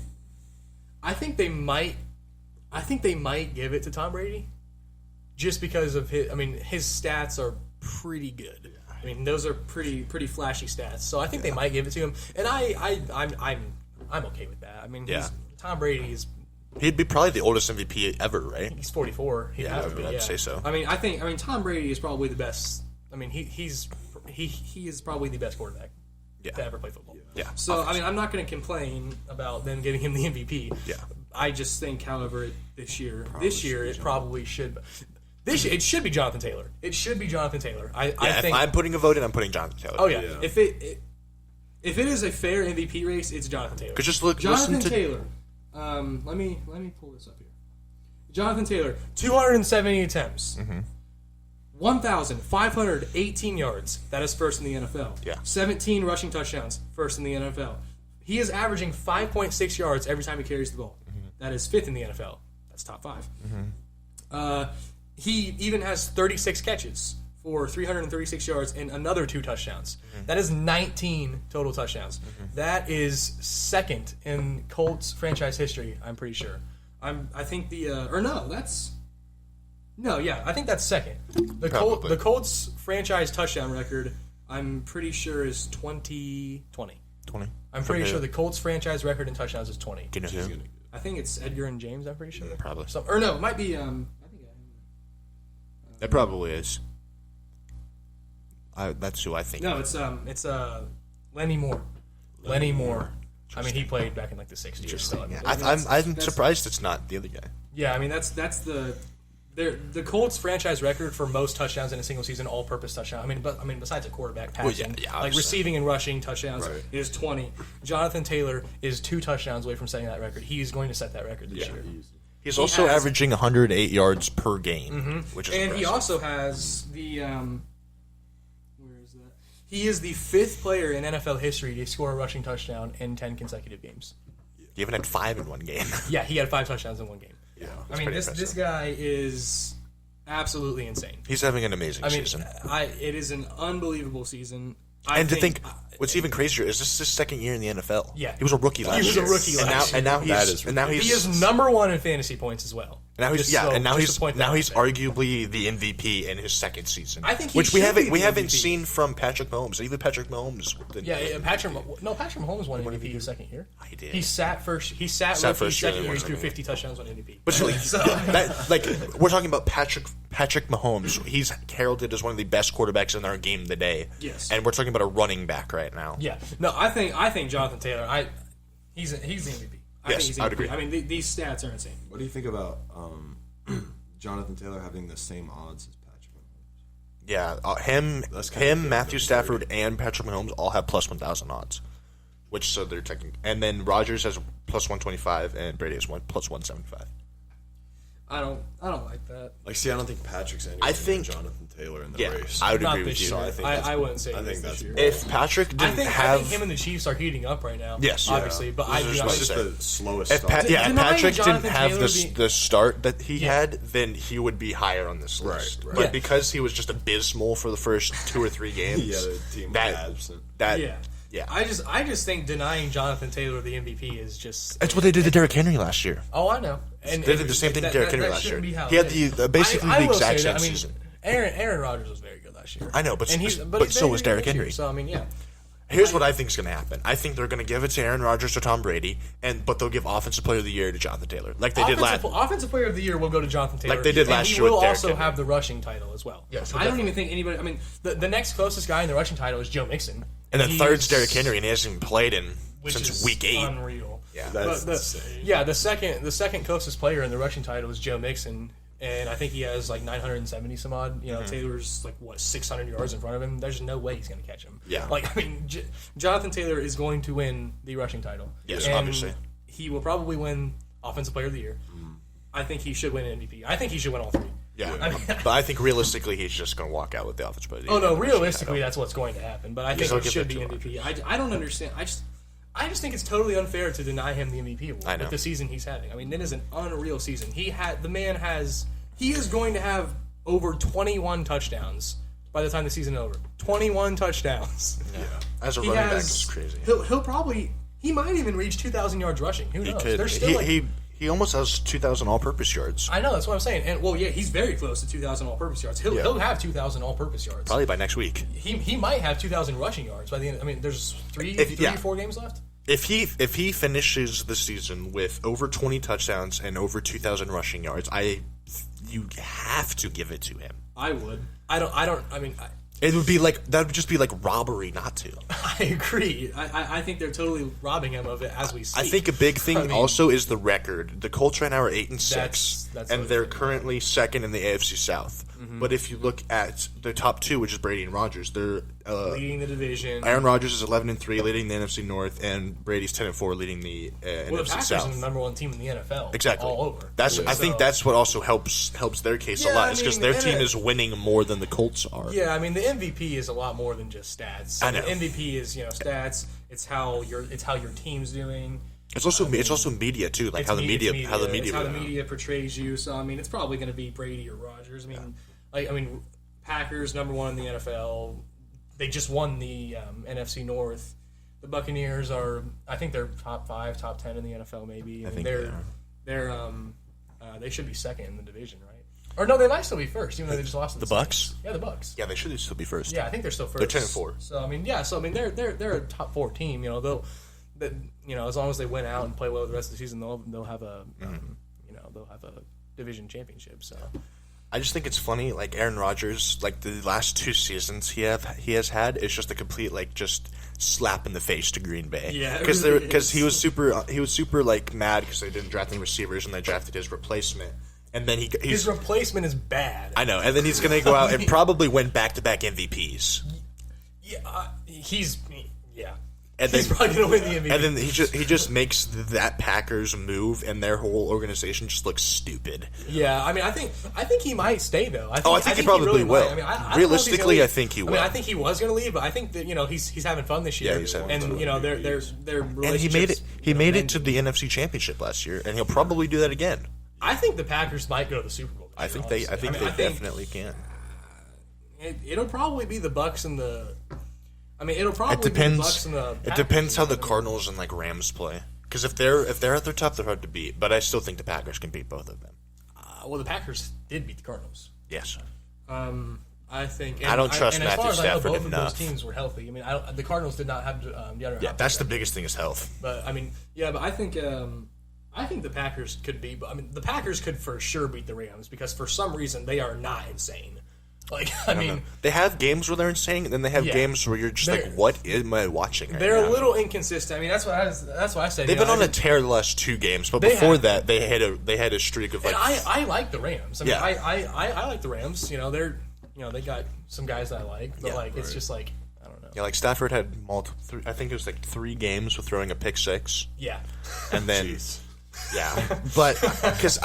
they might give it to Tom Brady just because of his. I mean, his stats are pretty good. I mean, those are pretty flashy stats. So I think they might give it to him, and I'm okay with that. I mean, Tom Brady is. He'd be probably the oldest MVP ever, right? He's 44. I'd say so. I mean, Tom Brady is probably the best. I mean, he is probably the best quarterback to ever play football. Yeah. So I mean, I'm not going to complain about them giving him the MVP. Yeah. I just think, however, this year it probably should. It should be Jonathan Taylor. It should be Jonathan Taylor. I think if I'm putting a vote in, I'm putting Jonathan Taylor. Oh yeah. If it is a fair MVP race, it's Jonathan Taylor. Because just Jonathan Taylor. Let me pull this up here. Jonathan Taylor, 270 attempts, 1,518 yards. That is first in the NFL. Yeah. 17 rushing touchdowns, first in the NFL. He is averaging 5.6 yards every time he carries the ball. That is fifth in the NFL. That's top 5. He even has 36 catches for 336 yards and another 2 touchdowns. That is 19 total touchdowns. That is second in Colts franchise history, I'm pretty sure. I think that's second. The Colts franchise touchdown record, I'm pretty sure is 20. I'm pretty sure the Colts franchise record in touchdowns is 20. Do you know who? I think it's Edgar and James, I'm pretty sure. Probably. It might be It probably is. That's who I think. No, it's Lenny Moore. Lenny Moore. I mean, he played back in like the 60s. So, I'm surprised it's not the other guy. Yeah, I mean that's the Colts franchise record for most touchdowns in a single season, all-purpose touchdown. I mean, besides a quarterback passing, like receiving and rushing touchdowns is 20. Jonathan Taylor is 2 touchdowns away from setting that record. He's going to set that record this year. He's also averaging 108 yards per game, which is impressive. He also has the where is that? He is the 5th player in NFL history to score a rushing touchdown in 10 consecutive games. He even had 5 in one game. Yeah, he had 5 touchdowns in one game. Yeah, I mean, this guy is absolutely insane. He's having an amazing season. It is an unbelievable season. To think, what's even crazier is this is his second year in the NFL. Yeah. He was a rookie last year. He was a rookie last year. And now he is number 1 in fantasy points as well. Now he's Just and now just to point that out he's there. arguably the MVP in his second season. I think he which we should be haven't the MVP. seen from Patrick Mahomes. Even Patrick Mahomes. Patrick Mahomes won MVP his second year. He did. He sat Sat rookie first year, second year. He wasn't threw he? 50 touchdowns on MVP. But we're talking about Patrick Mahomes. He's heralded as one of the best quarterbacks in our game today. Yes. And we're talking about a running back right now. Yeah. No, I think Jonathan Taylor. He's the MVP. I Yes, think he's I would MVP. agree. I mean, these stats are insane. What do you think about Jonathan Taylor having the same odds as Patrick Mahomes? Yeah, That's kinda him, Matthew good. Stafford, and Patrick Mahomes all have plus 1,000 odds. Which so they're taking, and then Rodgers has plus 125, and Brady has plus 175. I don't like that. Like, see, I don't think Patrick's anywhere I think- near Jonathan Taylor in the Yeah, race. I would Not agree with this you. year. So I think that's- I wouldn't say I think this that's year. If Patrick didn't I think him and the Chiefs are heating up right now. Yes. obviously, Yeah. but I do It's not. just say. the slowest if start. if Denying Patrick didn't Jonathan have Taylor the start that he Yeah. had, then he would be higher on this list. right. But Yeah. because he was just abysmal for the first 2 or 3 games, Yeah, the team was absent. Yeah. I just think denying Jonathan Taylor the MVP is just. That's what they did to Derrick Henry last year. Oh, I know. And They did the same thing to Derrick Henry last year. shouldn't be how He had it is. basically I the will exact say that, same season. Aaron Rodgers was very good last year. I know, but he's so he's very was good Derrick this year, Henry. So I mean, yeah. Here's what I think is going to happen. I think they're going to give it to Aaron Rodgers or Tom Brady, but they'll give Offensive Player of the Year to Jonathan Taylor, like they did last. Offensive Player of the Year will go to Jonathan Taylor, Like they did last and year with He will Derrick also Henry. have the rushing title as well. Yes, I don't even think anybody. I mean, the next closest guy in the rushing title is Joe Mixon, And then He's- third's Derrick Henry, and he hasn't even played which since is week 8. Unreal. Yeah. That's But insane. the second closest player in the rushing title is Joe Mixon, and I think he has like 970 some odd. You know, Taylor's like 600 yards in front of him. There's no way he's going to catch him. Yeah. Like I mean, Jonathan Taylor is going to win the rushing title. Yes, And obviously. he will probably win Offensive Player of the Year. I think he should win MVP. I think he should win all 3. Yeah, I mean- but I think realistically he's just going to walk out with the Offensive Player of the Oh Year. no, realistically that's what's going to happen. But I think I'll it give should that be to MVP. I don't understand. I just think it's totally unfair to deny him the MVP award I know. with the season he's having. I mean, it is an unreal season. He is going to have over 21 touchdowns by the time the season is over. 21 touchdowns. Yeah. As a He running back, has. it's crazy. He might even reach 2,000 yards rushing. Who He knows? could. There's still He almost has 2,000 all-purpose yards. I know, that's what I'm saying. And he's very close to 2,000 all-purpose yards. He'll have 2,000 all-purpose yards. Probably by next week. He might have 2,000 rushing yards by the end. I mean, there's three, yeah. 4 games left. If he finishes the season with over 20 touchdowns and over 2,000 rushing yards, you have to give it to him. I would. It would be like that would just be like robbery not to. I agree. I think they're totally robbing him of it as we speak. I think a big thing I mean, also is the record. The Colts right now are 8-6, That's and what they're I'm saying. currently second in the AFC South. But if you look at the top 2, which is Brady and Rodgers, they're leading the division. Aaron Rodgers is 11-3, leading the NFC North, and Brady's 10-4, leading the Well, the NFC Packers South. are the number 1 team in the NFL. Exactly. All over. I think that's what also helps their case a Yeah, lot. I Is because mean, their team and is winning more than the Colts are. Yeah, I mean the MVP is a lot more than just stats. I know. The MVP is stats. It's how your team's doing. It's also media too, like It's how the media it's it's how the would- media portrays you. So I mean, it's probably going to be Brady or Rodgers. I mean, Packers number 1 in the NFL. They just won the NFC North. The Buccaneers are, I think they're top 5, top 10 in the NFL. Maybe I think they should be second in the division, right? Or no, they might still be first, even though they just lost to The the Bucks? Saints. Yeah, the Bucks. Yeah, they should still be first. Yeah, I think they're still first. They're 10-4. So I mean, yeah. So I mean, they're a top 4 team. As long as they win out and play well the rest of the season, they'll have a they'll have a division championship. So I just think it's funny, like Aaron Rodgers, like the last 2 seasons he has had, it's just a complete like just slap in the face to Green Bay. Yeah, it because really he was super like mad because they didn't draft any receivers and they drafted his replacement, and then he's his replacement is bad. I know, and then he's gonna go out and probably win back-to-back MVPs. Yeah, And he's then, probably gonna win the MVP. and then he just makes that Packers move, and their whole organization just looks stupid. Yeah, I mean, I think he might stay though. I think he probably really will. might. I mean, I don't know if he's Realistically, gonna leave. I think he will. I mean, I think he was going to leave, but I think that he's having fun this year. Yeah, he's having and fun. their And he made it. He made it to the NFC Championship last year, and he'll probably do that again. I think the Packers might go to the Super Bowl. This I year, think they. I honestly. think mean, they definitely can. It'll probably be the Bucks and the. I mean, it'll probably It be the depends. Bucks and the. It depends how the Packers. Cardinals and like Rams play. Because if they're at their top, they're hard to beat. But I still think the Packers can beat both of them. Well, the Packers did beat the Cardinals. Yes. I think. I don't trust and as Matthew far as I know, Stafford both enough. of those teams were healthy. I mean, the Cardinals did not have DeAndre. Yeah, that's the biggest thing is health. But I mean, yeah, but I think the Packers could be. I mean, the Packers could for sure beat the Rams because for some reason they are not insane. Like, I mean, they have games where they're insane, and then they have games where you're just like, "What am I watching?" They're now? a little inconsistent. I mean, that's what I said. They've been on a tear the last 2 games, but before that, they had a streak of like. And I like the Rams. I mean, Yeah. I like the Rams. They got some guys that I like, but it's just like I don't know. Yeah, like Stafford had I think it was like 3 games with throwing a pick 6. Yeah, And then. Yeah, but because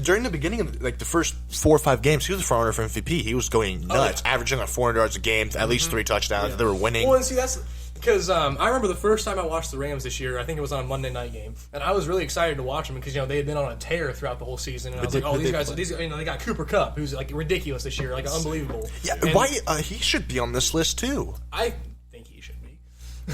during the beginning of like the first 4 or 5 games, he was a front runner for MVP. He was going nuts, averaging like 400 yards a game, at least 3 touchdowns. Yeah. They were winning. Well, and see, that's because I remember the first time I watched the Rams this year. I think it was on a Monday night game, and I was really excited to watch them because they had been on a tear throughout the whole season. And I was like, these guys, they got Cooper Kupp, who's like ridiculous this year, like unbelievable. Yeah, and why he should be on this list too. I think he should be.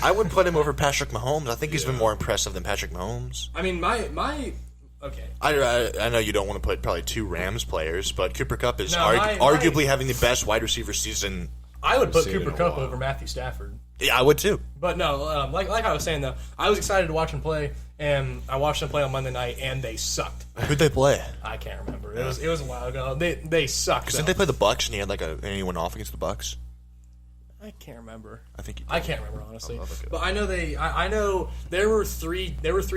I would put him over Patrick Mahomes. I think he's been more impressive than Patrick Mahomes. I mean, my. Okay. I know you don't want to put probably 2 Rams players, but Cooper Kupp is arguably having the best wide receiver season. I would put Cooper Kupp over Matthew Stafford. Yeah, I would too. But no, like I was saying though, I was excited to watch him play, and I watched them play on Monday night, and they sucked. Who'd they play? I can't remember. It was a while ago. They sucked. Didn't they play the Bucks and he had and he went off against the Bucks? I can't remember. I can't remember honestly. But I know I know there were 3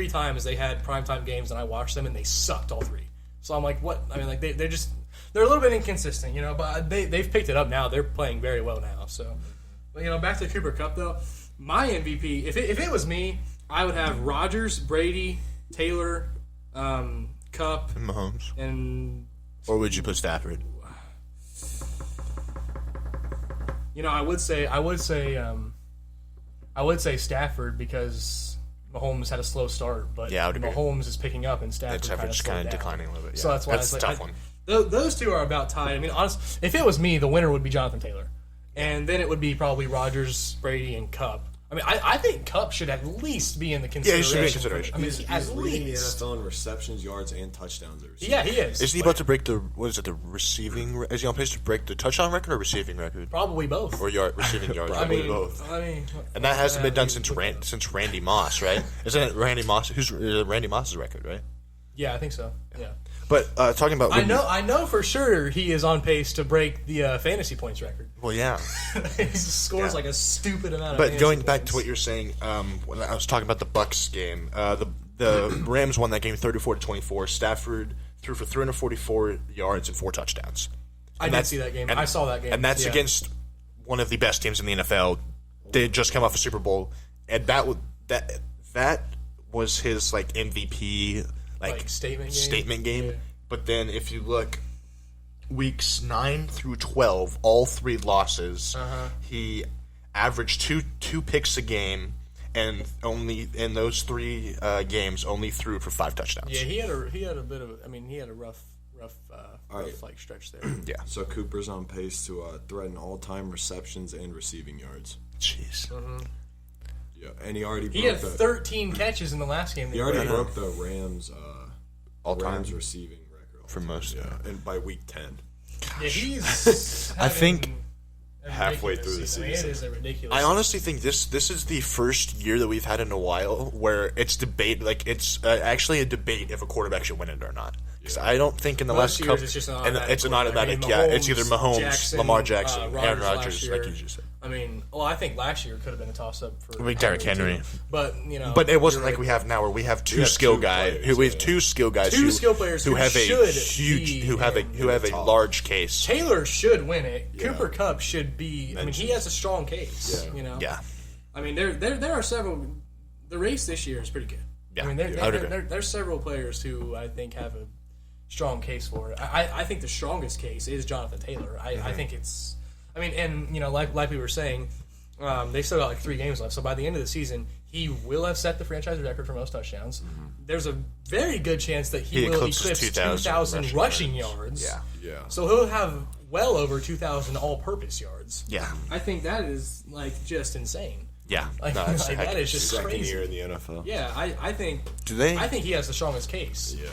times they had primetime games and I watched them and they sucked all 3. So I'm like, what? I mean, like they're a little bit inconsistent, but they've picked it up now. They're playing very well now. So, but back to Cooper Kupp though. My MVP, if it was me, I would have Rodgers, Brady, Taylor, Kupp, and Mahomes, and or would you put Stafford? I would say Stafford because Mahomes had a slow start, but Mahomes is picking up and Stafford's kind of declining a little bit. Yeah. So that's why that's a tough one. Those 2 are about tied. I mean, honestly, if it was me, the winner would be Jonathan Taylor, and then it would be probably Rodgers, Brady, and Kupp. I mean, I think Kupp should at least be in the consideration. Yeah, he should be in consideration. I mean, he's leading the NFL in receptions, yards, and touchdowns. Yeah, he is. Isn't he about to break the receiving? Is he on pace to break the touchdown record or receiving record? Probably both. Or receiving yards? Probably both. And that hasn't been done since Randy Moss, right? Isn't it Randy Moss? Who's Randy Moss's record, right? Yeah, I think so. Yeah. But talking about, I know for sure he is on pace to break the fantasy points record. Well, yeah, he scores like a stupid amount. But going back to what you're saying, when I was talking about the Bucks game, the Rams won that game 34-24. Stafford threw for 344 yards and 4 touchdowns. I did see that game. I saw that game, and that's against one of the best teams in the NFL. They had just come off a Super Bowl, and that was his MVP. Like statement game. Yeah. But then if you look, weeks 9 through 12, all 3 losses. He averaged two picks a game, and only in those 3 games only threw for 5 touchdowns. Yeah, he had a bit of. I mean, he had a rough stretch there. Yeah. So Cooper's on pace to threaten all-time receptions and receiving yards. Jeez. Yeah, and he already had 13 catches in the last game. He already broke the Rams all-time receiving record for most. Yeah, and by week 10. Yeah, he's. I think halfway through the season. I mean, it is a ridiculous. I honestly think this is the first year that we've had in a while where it's debate. Like it's actually a debate if a quarterback should win it or not. Because I don't think in the last couple, it's an automatic. Yeah, it's either Mahomes, Lamar Jackson, Aaron Rodgers, like you just said. I mean, I think last year could have been a toss-up for Derrick Henry. But but it wasn't like we have now, where we have two skill guys who skill players who have a huge, who have a large case. Taylor should win it. Yeah. Cooper Kupp should be. I mean, he has a strong case. Yeah. Yeah. I mean, there are several. The race this year is pretty good. Yeah. I mean, there's several players who I think have a strong case for it. I think the strongest case is Jonathan Taylor. I think it's. I mean, and like we were saying, they still got like 3 games left. So by the end of the season, he will have set the franchise record for most touchdowns. Mm-hmm. There's a very good chance that he will eclipse 2,000 rushing yards. Yeah. So he'll have well over 2,000 all-purpose yards. Yeah. I think that is just insane. Yeah. That is just second crazy. year in the NFL. Yeah, I think. Do they? I think he has the strongest case. Yeah.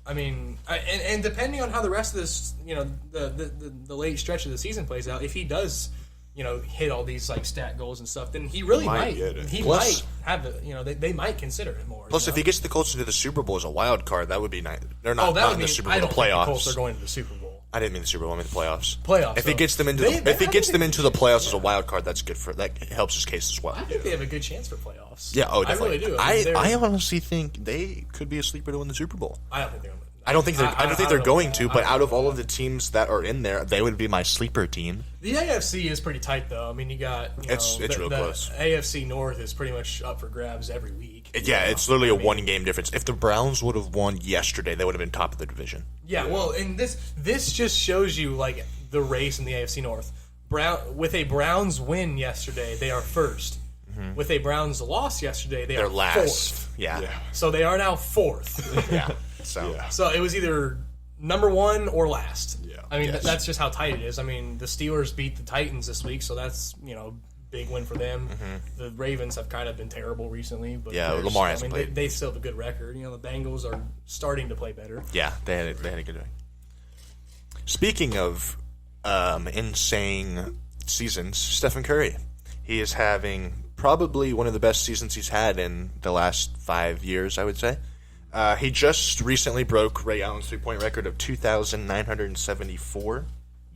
I mean, and depending on how the rest of this, the late stretch of the season plays out, if he does, hit all these like stat goals and stuff, then he really might. He might have it. They might consider it more. Plus, if he gets the Colts into the Super Bowl as a wild card, that would be nice. They're not in the Super Bowl. I don't the playoffs. think the Colts are going to the Super Bowl. I didn't mean the Super Bowl. I mean the playoffs. If he gets them into the playoffs as a wild card, that's good for that helps his case as well. I think they have a good chance for playoffs. Yeah, definitely. I really do. I honestly think they could be a sleeper to win the Super Bowl. I don't think they're. I don't think they're going to. But out of all of the teams that are in there, they would be my sleeper team. The AFC is pretty tight, though. I mean, you got it's real close. AFC North is pretty much up for grabs every week. Yeah, it's literally a one-game difference. If the Browns would have won yesterday, they would have been top of the division. Yeah, well, and this just shows you like the race in the AFC North. With a Browns win yesterday, they are first. Mm-hmm. With a Browns loss yesterday, they're last. Fourth. Yeah. So they are now fourth. Yeah. So it was either number one or last. Yeah. I mean, that's just how tight it is. I mean, the Steelers beat the Titans this week, so that's, big win for them. Mm-hmm. The Ravens have kind of been terrible recently. But Lamar hasn't played. They still have a good record. The Bengals are starting to play better. Yeah, they had a good day. Speaking of insane seasons, Stephen Curry. He is having probably one of the best seasons he's had in the last 5 years, I would say. He just recently broke Ray Allen's three-point record of 2,974.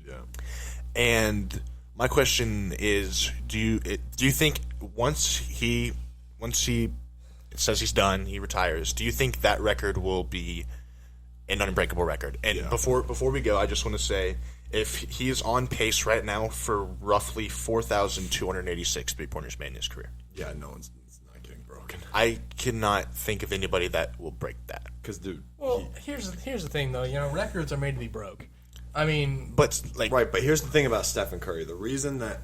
Yeah. And my question is, do you think once he says he's done, he retires, do you think that record will be an unbreakable record? And before we go, I just want to say, if he is on pace right now for roughly 4,286 three-pointers made in his career. Yeah, it's not getting broken. I cannot think of anybody that will break that. Because, dude. Well, here's the thing, though. Records are made to be broke. I mean, but here's the thing about Stephen Curry. The reason that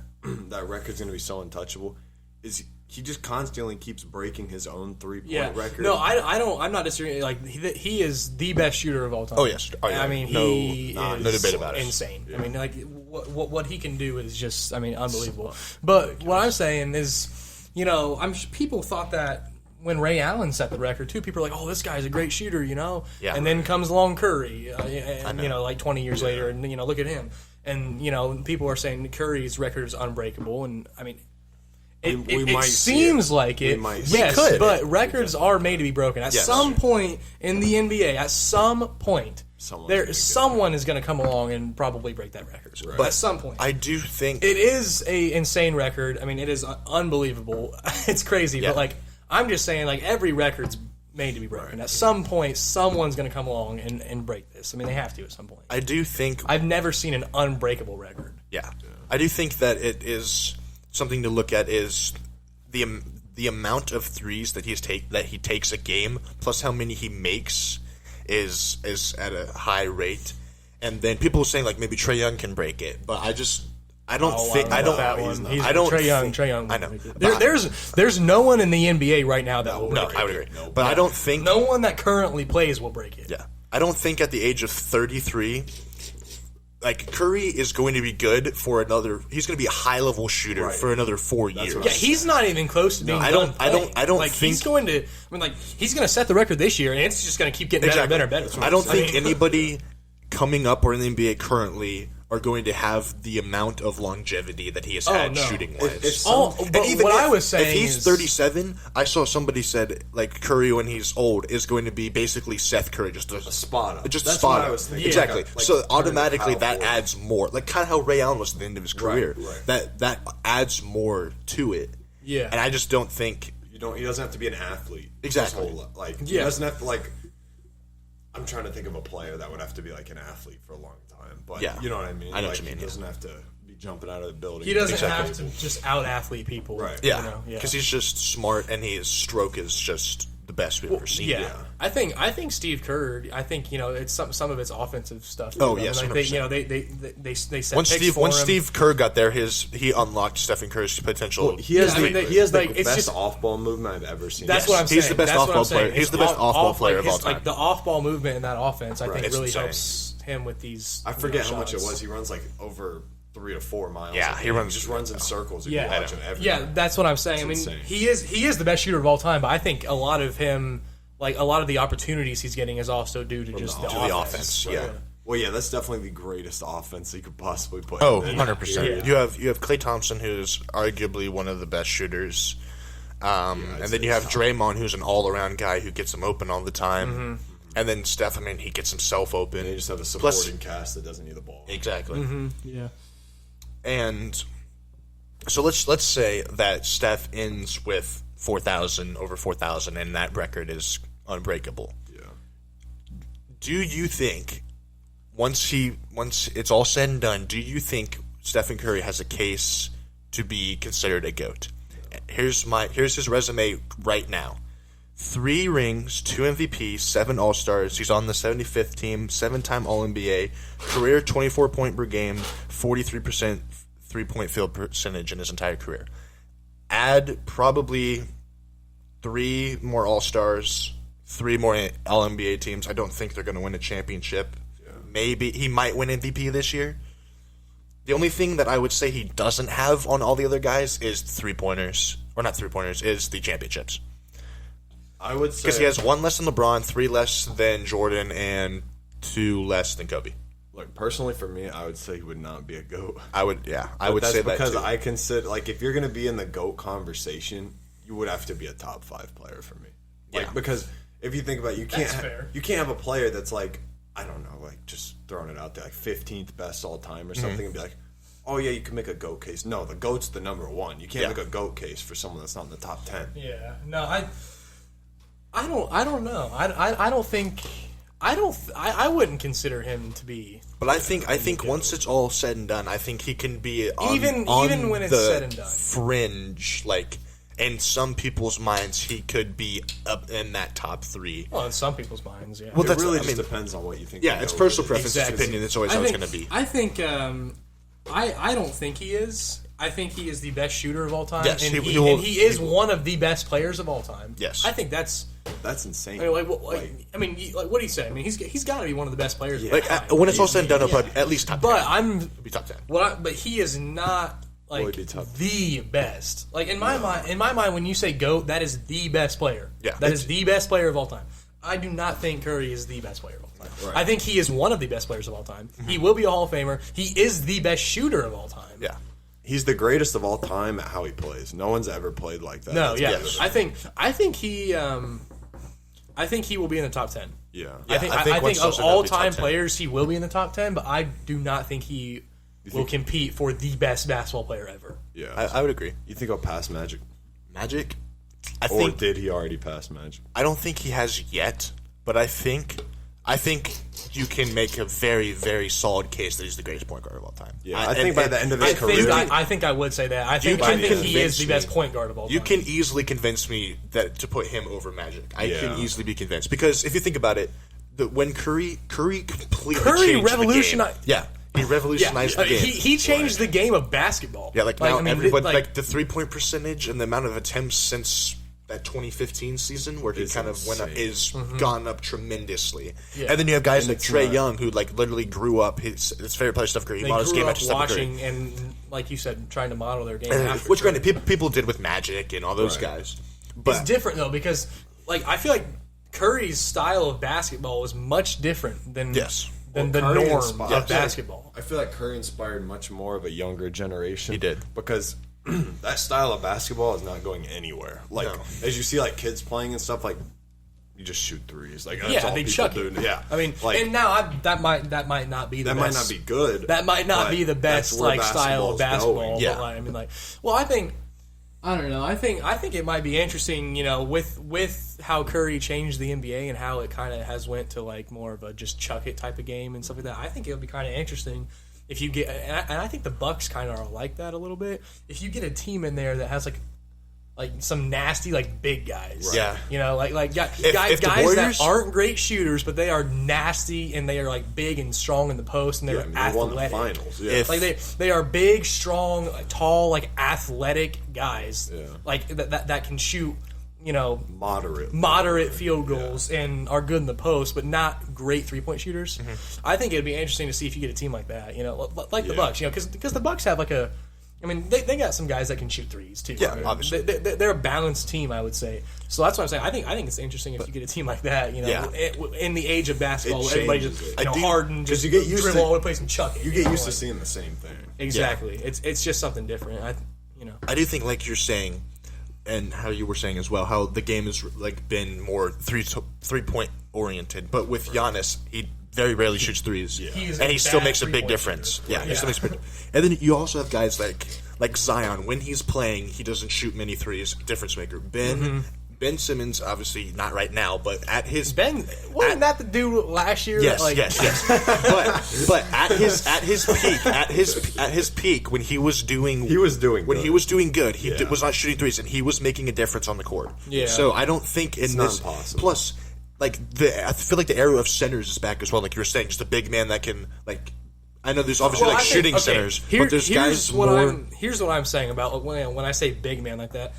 that record's going to be so untouchable is he just constantly keeps breaking his own three-point record. No, I'm not disagreeing. Like he is the best shooter of all time. Oh yes, I mean he is no debate about it. Insane. Yeah. I mean, like what he can do is just, unbelievable. But what I'm saying is, people thought that when Ray Allen set the record too, people are like, "Oh, this guy's a great shooter," Yeah. And then comes along Curry, like 20 years later, and look at him, and people are saying Curry's record is unbreakable, and I mean. It seems like it. Yes, but records are made to be broken. At some point in the NBA, at some point, someone is going to come along and probably break that record. Right. But at some point. I do think... It is a insane record. I mean, it is unbelievable. It's crazy. But, I'm just saying, every record's made to be broken. Right. At some point, someone's going to come along and break this. I mean, they have to at some point. I do think... I've never seen an unbreakable record. Yeah. I do think that it is... Something to look at is the amount of threes that he takes a game, plus how many he makes is at a high rate. And then people are saying maybe Trae Young can break it, but I don't think Trae Young. I know. There's no one in the NBA right now that will break it. I would agree. But I don't think no one that currently plays will break it. Yeah. I don't think at the age of 33 Curry is going to be good for another. He's going to be a high level shooter for another 4 years. Yeah, he's not even close to being. I don't think he's going to. I mean, he's going to set the record this year, and it's just going to keep getting better and better. I don't think anybody coming up or in the NBA currently are going to have the amount of longevity that he has had shooting wise. If he's 37, I saw somebody said Curry when he's old is going to be basically Seth Curry, just a spotter. Just a spotter. I was thinking. Exactly. So automatically that adds more. Kind of how Ray Allen was at the end of his career. Right. That adds more to it. Yeah. And I just don't think he doesn't have to be an athlete. Exactly. He doesn't have to I'm trying to think of a player that would have to be an athlete for a long time, but you know what I mean. I know what you mean. He doesn't have to be jumping out of the building. He doesn't have to just out athlete people, right? Yeah, because he's just smart and his stroke is just the best we've ever seen. Yeah. I think Steve Kerr. I think it's some of it's offensive stuff. Oh yes, they set once Steve Kerr got there, he unlocked Stephen Curry's potential. Well, he has the best off-ball movement I've ever seen. That's what I'm saying. He's the best off-ball player. He's the best off-ball player of all time. The off-ball movement in that offense, I think, really helps him with these. I forget how much it was. He runs over 3 to 4 miles. Yeah, he just runs in circles. Yeah, that's what I'm saying. I mean, he is the best shooter of all time, but I think a lot of him like a lot of the opportunities he's getting is also due to just the offense. Yeah. Well, yeah, that's definitely the greatest offense he could possibly put. Oh, in. 100%. You have Klay Thompson, who's arguably one of the best shooters. And then you have Draymond, who's an all-around guy who gets him open all the time. And then Steph, I mean, he gets himself open. And you just have a supporting cast that doesn't need the ball. Exactly. Yeah. And so let's say that Steph ends with 4,000, over 4,000, and that record is unbreakable. Yeah. Do you think, once it's all said and done, do you think Stephen Curry has a case to be considered a GOAT? Here's his resume right now. 3 rings, 2 MVPs, 7 All-Stars. He's on the 75th team, 7-time All-NBA, career 24 point per game, 43% three-point field percentage in his entire career. Add probably 3 more All-Stars, 3 more All-NBA teams. I don't think they're going to win a championship. Yeah. Maybe he might win MVP this year. The only thing that I would say he doesn't have on all the other guys is three-pointers. Or not three-pointers, is the championships. I would say... Because he has 1 less than LeBron, 3 less than Jordan, and 2 less than Kobe. Look, personally for me, I would say he would not be a GOAT. I would say that because too. I consider, like, if you're going to be in the GOAT conversation, you would have to be a top 5 player for me. Like, Yeah. Because if you think about it, you can't fair. you can't have a player that's like, I don't know, like just throwing it out there, like 15th best all time or something, and be like, oh yeah, you can make a GOAT case. No, the GOAT's the number 1. You can't make a GOAT case for someone that's not in the top 10. Yeah. No, I don't know. I don't think. I wouldn't consider him to be. But I think once it's all said and done, I think he can be on, even when it's the said and done. Fringe, like in some people's minds, he could be up in that top 3. Well, in some people's minds, yeah. Well, It that's- really I just mean, depends on what you think. Yeah, the it's GOAT personal is. preference. It's opinion. It's always how it's going to be. I think. I don't think he is. I think he is the best shooter of all time. Yes, and he will- he is one of the best players of all time. Yes. I think that's. Insane. I mean, what do you say? I mean, he's got to be one of the best players. Yeah. Of all Like time. when it's all said and done, he'll probably at least top 10. But He'll be top 10. But he is not like Would be tough. the best. Like in my mind, when you say GOAT, that is the best player. Yeah. That is the best player of all time. I do not think Curry is the best player of all time. Right. I think he is one of the best players of all time. He will be a Hall of Famer. He is the best shooter of all time. Yeah. He's the greatest of all time at how he plays. No one's ever played like that. No, That's yeah. good. I think he will be in the top 10. Yeah. I think once of it's all all said, time top 10. players, he will be in the top 10. But I do not think he will compete for the best basketball player ever. Yeah. I would agree. You think he'll pass Magic? Magic? Or did he already pass Magic? I don't think he has yet, but I think you can make a very, very solid case that he's the greatest point guard of all time. Yeah, I think by the end of his I career... think I would say that. I think can he is convince the best me. point guard of all time. You can easily convince me that to put him over Magic. I Yeah. can easily be convinced because if you think about it, when Curry completely Curry changed revolutionized- the game. Yeah, he revolutionized the game. He changed the game of basketball. Yeah, now I mean, everybody like the 3-point percentage and the amount of attempts since that 2015 season where he It's kind of went up insane. is gone up tremendously. Yeah. And then you have guys And like it's Trey not- Young who like literally grew up his favorite player Steph Curry. He they modeled his grew game up after Steph Curry. watching and, like you said, trying to model their game after. Which granted people did with Magic and all those Right. guys. It's But different though because like I feel like Curry's style of basketball was much different than Yes. than the Curry norm inspired- of basketball. I feel like Curry inspired much more of a younger generation. He did. Because that style of basketball is not going anywhere. Like, No. as you see, like, kids playing and stuff, like, you just shoot threes. Like, that's Yeah, all they people chuck do. it. Yeah. I mean, like, and now that might not be the that best. might not be good. That might not but be the best that's where like style of basketball's basketball. going. Yeah. But like, I mean, like, well, I don't know. I think it might be interesting, you know, with how Curry changed the NBA and how it kind of has went to like more of a just chuck it type of game and stuff like that. I think it'll be kind of interesting if you get, and I think the Bucks kind of are like that a little bit. If you get a team in there that has like some nasty like big guys, Right. Yeah. you know, like guys if the Warriors- that aren't great shooters, but they are nasty and they are like big and strong in the post and they're Yeah, I mean, they won the athletic. finals. Yeah. If- Like they are big, strong, tall, like athletic guys. Yeah. Like that can shoot, you know, moderate field goals and are good in the post, but not great 3-point shooters. Mm-hmm. I think it'd be interesting to see if you get a team like that. You know, like the Yeah. Bucks. You know, because the Bucks have like a I mean, they got some guys that can shoot threes too. Yeah, right? obviously. They're a balanced team, I would say. So that's what I'm saying. I think it's interesting if you get a team like that. In the age of basketball, where everybody just Harden just you get used dribble to, all over the place and chuck it. You get used to seeing the same thing. Exactly. Yeah. It's just something different. I do think, like you're saying, and how you were saying as well, how the game has like been more 3-point oriented. But with Giannis, he very rarely shoots threes, and he still makes a big difference. Yeah, he still makes a big. And then you also have guys like Zion. When he's playing, he doesn't shoot many threes. Difference maker. Ben Simmons, obviously not right now, but at his wasn't that the dude last year? Yes, yes. but at his peak when he was doing good. He was not shooting threes, and he was making a difference on the court. Yeah. So I don't think it's not impossible. Plus, I feel like the era of centers is back as well. Like you were saying, just a big man that can like. I know there's obviously shooting centers, but there's guys more. Here's what I'm saying about when I say big man like that.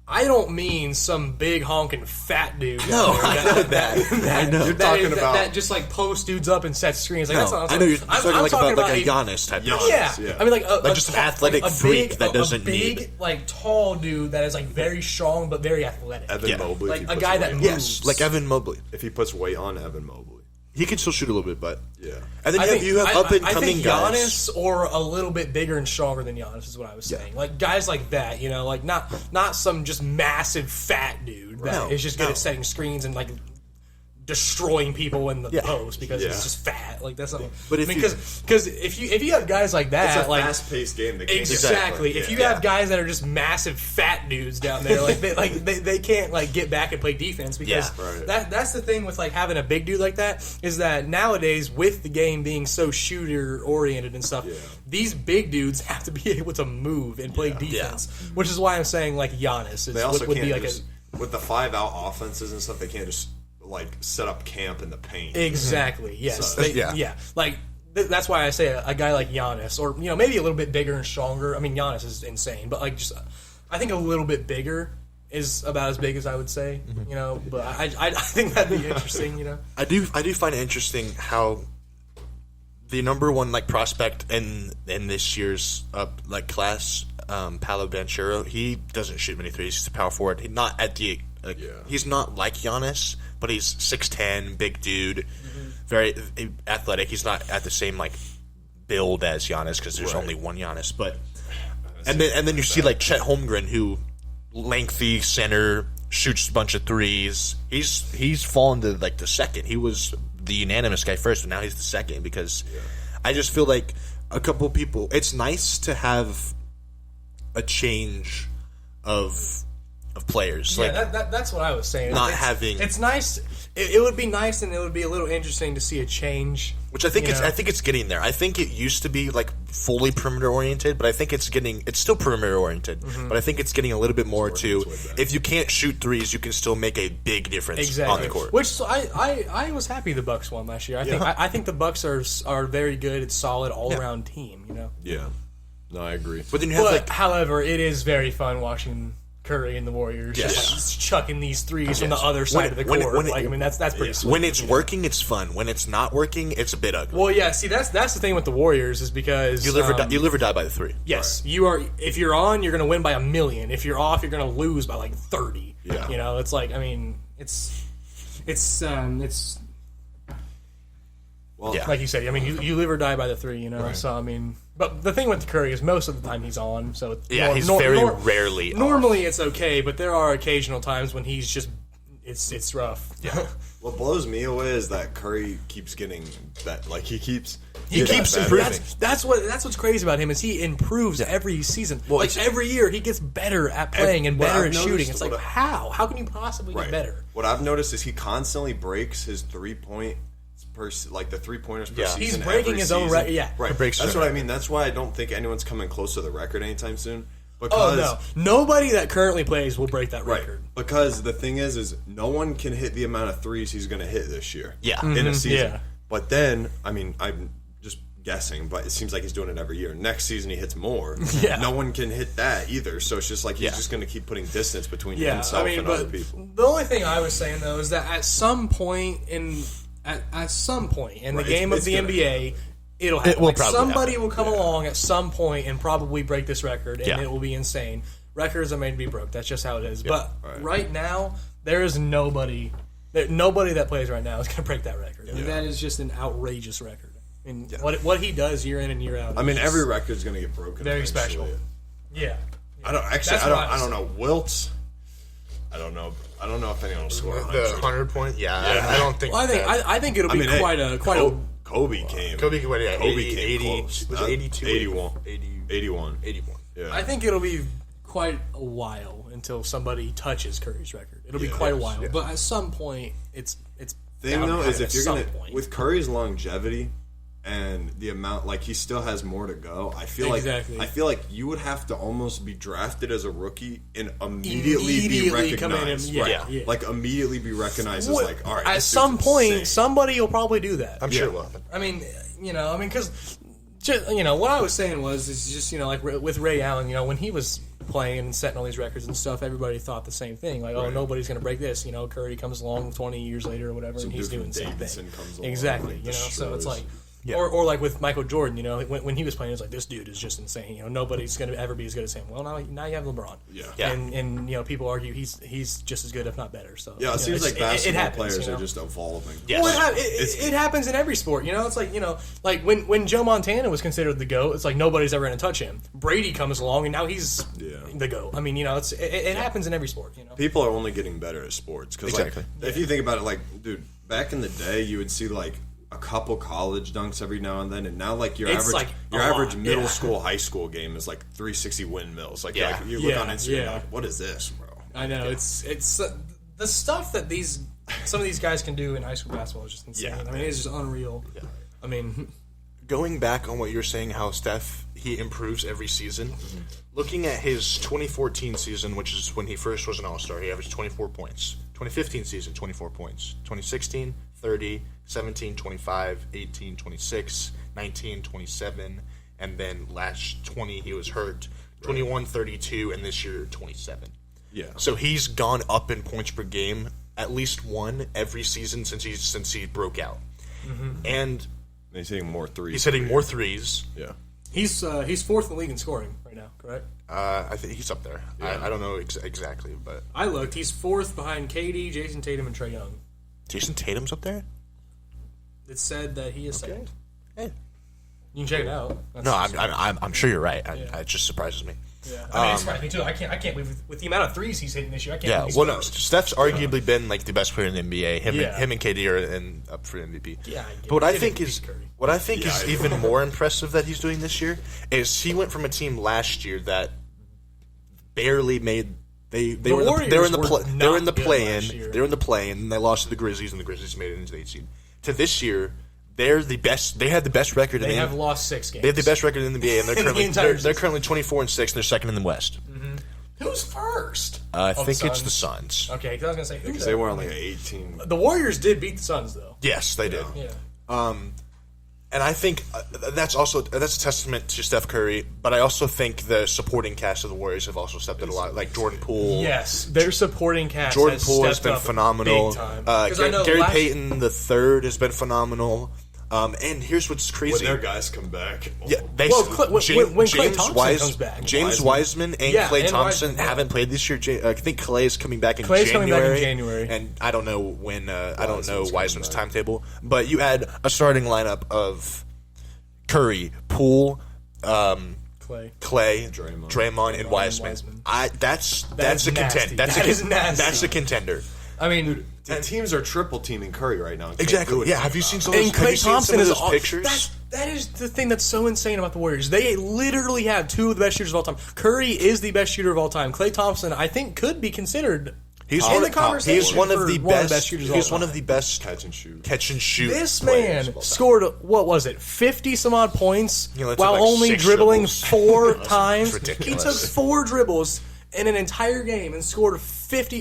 I don't mean some big honking fat dude. No, I know that. I know. You're talking about that just like posts dudes up and sets screens. Like, that's not I know you're talking about like a Giannis type. Yeah. I mean like just an athletic freak that doesn't need big, like tall dude that is like very strong but very athletic. Evan Mobley, like a guy that moves. Yes, like Evan Mobley. If he puts weight on Evan Mobley, he can still shoot a little bit, but yeah. And then you have up and coming guys. Giannis or a little bit bigger and stronger than Giannis is what I was saying. Like guys like that, like not some just massive fat dude that is just good at setting screens and like destroying people in the post because he's just fat. Like that's not. But because if you have guys like that, it's a like fast-paced game. Exactly. If you have guys that are just massive fat dudes down there, they can't like get back and play defense because that's the thing with like having a big dude like that is that nowadays with the game being so shooter oriented and stuff, these big dudes have to be able to move and play defense, which is why I'm saying like Giannis would be like with the 5-out offenses and stuff. They can't just like set up camp in the paint. Exactly. Yes. So, Like that's why I say a guy like Giannis, or maybe a little bit bigger and stronger. I mean, Giannis is insane, but like just I think a little bit bigger is about as big as I would say. But I think that'd be interesting. I do find it interesting how the number one like prospect in this year's class, Paolo Banchero, he doesn't shoot many threes. He's a power forward. He's not like Giannis, but he's 6'10", big dude, very athletic. He's not at the same like build as Giannis because there's only one Giannis. But and then you see like Chet Holmgren, who lengthy center, shoots a bunch of threes. He's fallen to like the second. He was the unanimous guy first, but now he's the second because I just feel like a couple of people. It's nice to have a change of players. Yeah, that's what I was saying. It's nice. It would be nice, and it would be a little interesting to see a change. Which I think it's getting there. I think it used to be like fully perimeter oriented, but I think it's still perimeter oriented. But I think it's getting a little bit more to if you can't shoot threes, you can still make a big difference on the court. Which I was happy the Bucks won last year. I think the Bucks are very good. It's solid all around team. Yeah. No, I agree. But then you have however, it is very fun watching Curry and the Warriors just chucking these threes from the other side of the court. That's pretty sweet. When it's working, it's fun. When it's not working, it's a bit ugly. Well, yeah. See, that's the thing with the Warriors is because you live or die by the three. Yes, you are. If you're on, you're going to win by 1,000,000. If you're off, you're going to lose by like 30. Yeah. It's like Well, like you said, you live or die by the three, Right. So but the thing with Curry is most of the time he's on. So he's very rarely. Normally it's okay, but there are occasional times when he's just it's rough. Yeah. What blows me away is that Curry keeps getting that. Like he keeps improving. That's what's crazy about him is he improves every season. Well, like every year he gets better at playing and better at shooting. It's like how can you possibly get better? What I've noticed is he constantly breaks his 3-point. The 3-pointers per season. He's breaking his own record. Yeah, right. That's what I mean. That's why I don't think anyone's coming close to the record anytime soon. Because nobody that currently plays will break that record. Because the thing is no one can hit the amount of threes he's going to hit this year. Yeah, in a season. Yeah. But then, I'm just guessing, but it seems like he's doing it every year. Next season he hits more. No one can hit that either. So it's just like he's just going to keep putting distance between himself and other people. The only thing I was saying though is that at some point in the game of the NBA, it'll happen. It will Like, probably somebody happen. will come along at some point and probably break this record, and Yeah. it will be insane. Records are made to be broke. That's just how it is. But Right. right now, there is nobody that plays right now is going to break that record. I mean, that is just an outrageous record. And what he does year in and year out. I mean, is every record's going to get broken. very eventually. special. Yeah. I don't actually. That's I don't. what I I don't was know. Wilt's. I don't know. I don't know if anyone will score The 100. 100-point? Yeah, Yeah. I don't think Well, I think it'll I be mean, hey, quite a. Kobe came. Kobe came 80, 80 close. was it 82? 81. 80, 81. 81. Yeah. I think it'll be quite a while until somebody touches Curry's record. It'll be Yeah. quite a Yes, while, yeah. but at some point, it's Thing bound to though is happen if you're at some gonna point. with Curry's longevity and the amount, like, he still has more to go. I feel Exactly. like you would have to almost be drafted as a rookie and immediately be Immediately come in and- recognized. yeah, right? yeah. Like immediately be recognized as What- like, all right. at this some dude's point, insane. somebody will probably do that. I'm sure it will happen. I mean, because what I was saying was is just like with Ray Allen, when he was playing and setting all these records and stuff, everybody thought the same thing. Like, oh, Right. nobody's going to break this. Curry comes along 20 years later or whatever, and he's dude doing the from same Davidson thing. comes along Exactly. and So it's destroys. like. Yeah. Or like with Michael Jordan, when he was playing, it was like, this dude is just insane. Nobody's going to ever be as good as him. Well, now you have LeBron. Yeah. Yeah. And people argue he's just as good, if not better. So Yeah, it seems like it basketball happens, players you know? are just evolving. Yes. Well, it happens in every sport. It's like when Joe Montana was considered the GOAT, it's like nobody's ever going to touch him. Brady comes along and now he's the GOAT. I mean, it happens in every sport. People are only getting better at sports because, Exactly. if you think about it, like, dude, back in the day, you would see like a couple college dunks every now and then, and now like your It's average like a average lot, middle yeah. school, high school game is like 360 windmills. Like, Yeah. you look on Yeah, Instagram, yeah. you're like, what is this, bro? I know it's the stuff that some of these guys can do in high school basketball is just insane. Yeah. I mean, it's just unreal. Yeah. I mean, Going back on what you're saying, how Steph, he improves every season. Looking at his 2014 season, which is when he first was an All-Star, he averaged 24 points. 2015 season, 24 points. 2016, 30. 17, 25. 18, 26. 19, 27. And then last 20, he was hurt. 21, 32, and this year, 27. Yeah. So he's gone up in points per game, at least one every season since he broke out. And He's hitting more threes. he's hitting more threes. Yeah. he's fourth in the league in scoring right now. Correct? I think he's up there. Yeah. I don't know exactly, but I looked. He's fourth behind KD, Jason Tatum, and Trae Young. Jason Tatum's up there. It said that he is second. Hey. You can check it out. That's No, just- I'm sure you're right. Yeah. It just surprises me. Yeah, I mean, it surprised me too. I can't believe with the amount of threes he's hitting this year. I can't. Yeah, believe he's well, no, first. Steph's arguably been like the best player in the NBA. Him Yeah. and KD are up for MVP. Yeah, I get but what it. I He think didn't is beat Curry. what I think Yeah, is I know. even more impressive that he's doing this year is he went from a team last year that barely made. They were Warriors they were in the were play they were in the not good play last in year. they were in the play in and they lost to the Grizzlies and the Grizzlies made it into the 8 seed. To this year, they're the best. They had the best record. They in have the, lost 6 games. They have the best record in the NBA, and they're In the currently entire they're season. currently 24-6. And they're second in the West. Who's first? I Oh, think it's the Suns. Suns. Okay, 'cause I was gonna say who's Because they were on like 18. The Warriors did beat the Suns though. Yes, they did. Yeah. And I think that's a testament to Steph Curry. But I also think the supporting cast of the Warriors have also stepped up a lot, like Jordan Poole. Yes, their supporting cast. Jordan Poole has stepped been up phenomenal. Big time. 'Cause I know Gary last- Payton the third has been phenomenal. And here's what's crazy. When their guys come back. Yeah, they Well, when Klay James Thompson comes back. James Wiseman and Yeah, Klay and Thompson Wiseman, yeah. haven't played this year. I think Klay is coming back in Klay's January. coming back in January. And I don't know when. I don't know Wiseman's Wiseman's coming back. timetable. But you add a starting lineup of Curry, Poole, Clay. Draymond, and Wiseman. Wiseman. That's is a nasty. contender. That is nasty. That's a contender. I mean, The teams are triple teaming Curry right now. and can't Exactly. do Yeah. anything Have you about seen it. some of those, and have you Klay seen Thompson some of is those pictures? That is the thing that's so insane about the Warriors. They literally have 2 of the best shooters of all time. Curry is the best shooter of all time. Klay Thompson, I think, could be considered He's in the top. conversation. He's one of the for best. shooters of all He's one time. of the best Catch and shoot. This players man of all time. scored, what was it, 50 some odd points Yeah, that took while like only 6 dribbling dribbles. 4 times. He ridiculous. took 4 dribbles in an entire game and scored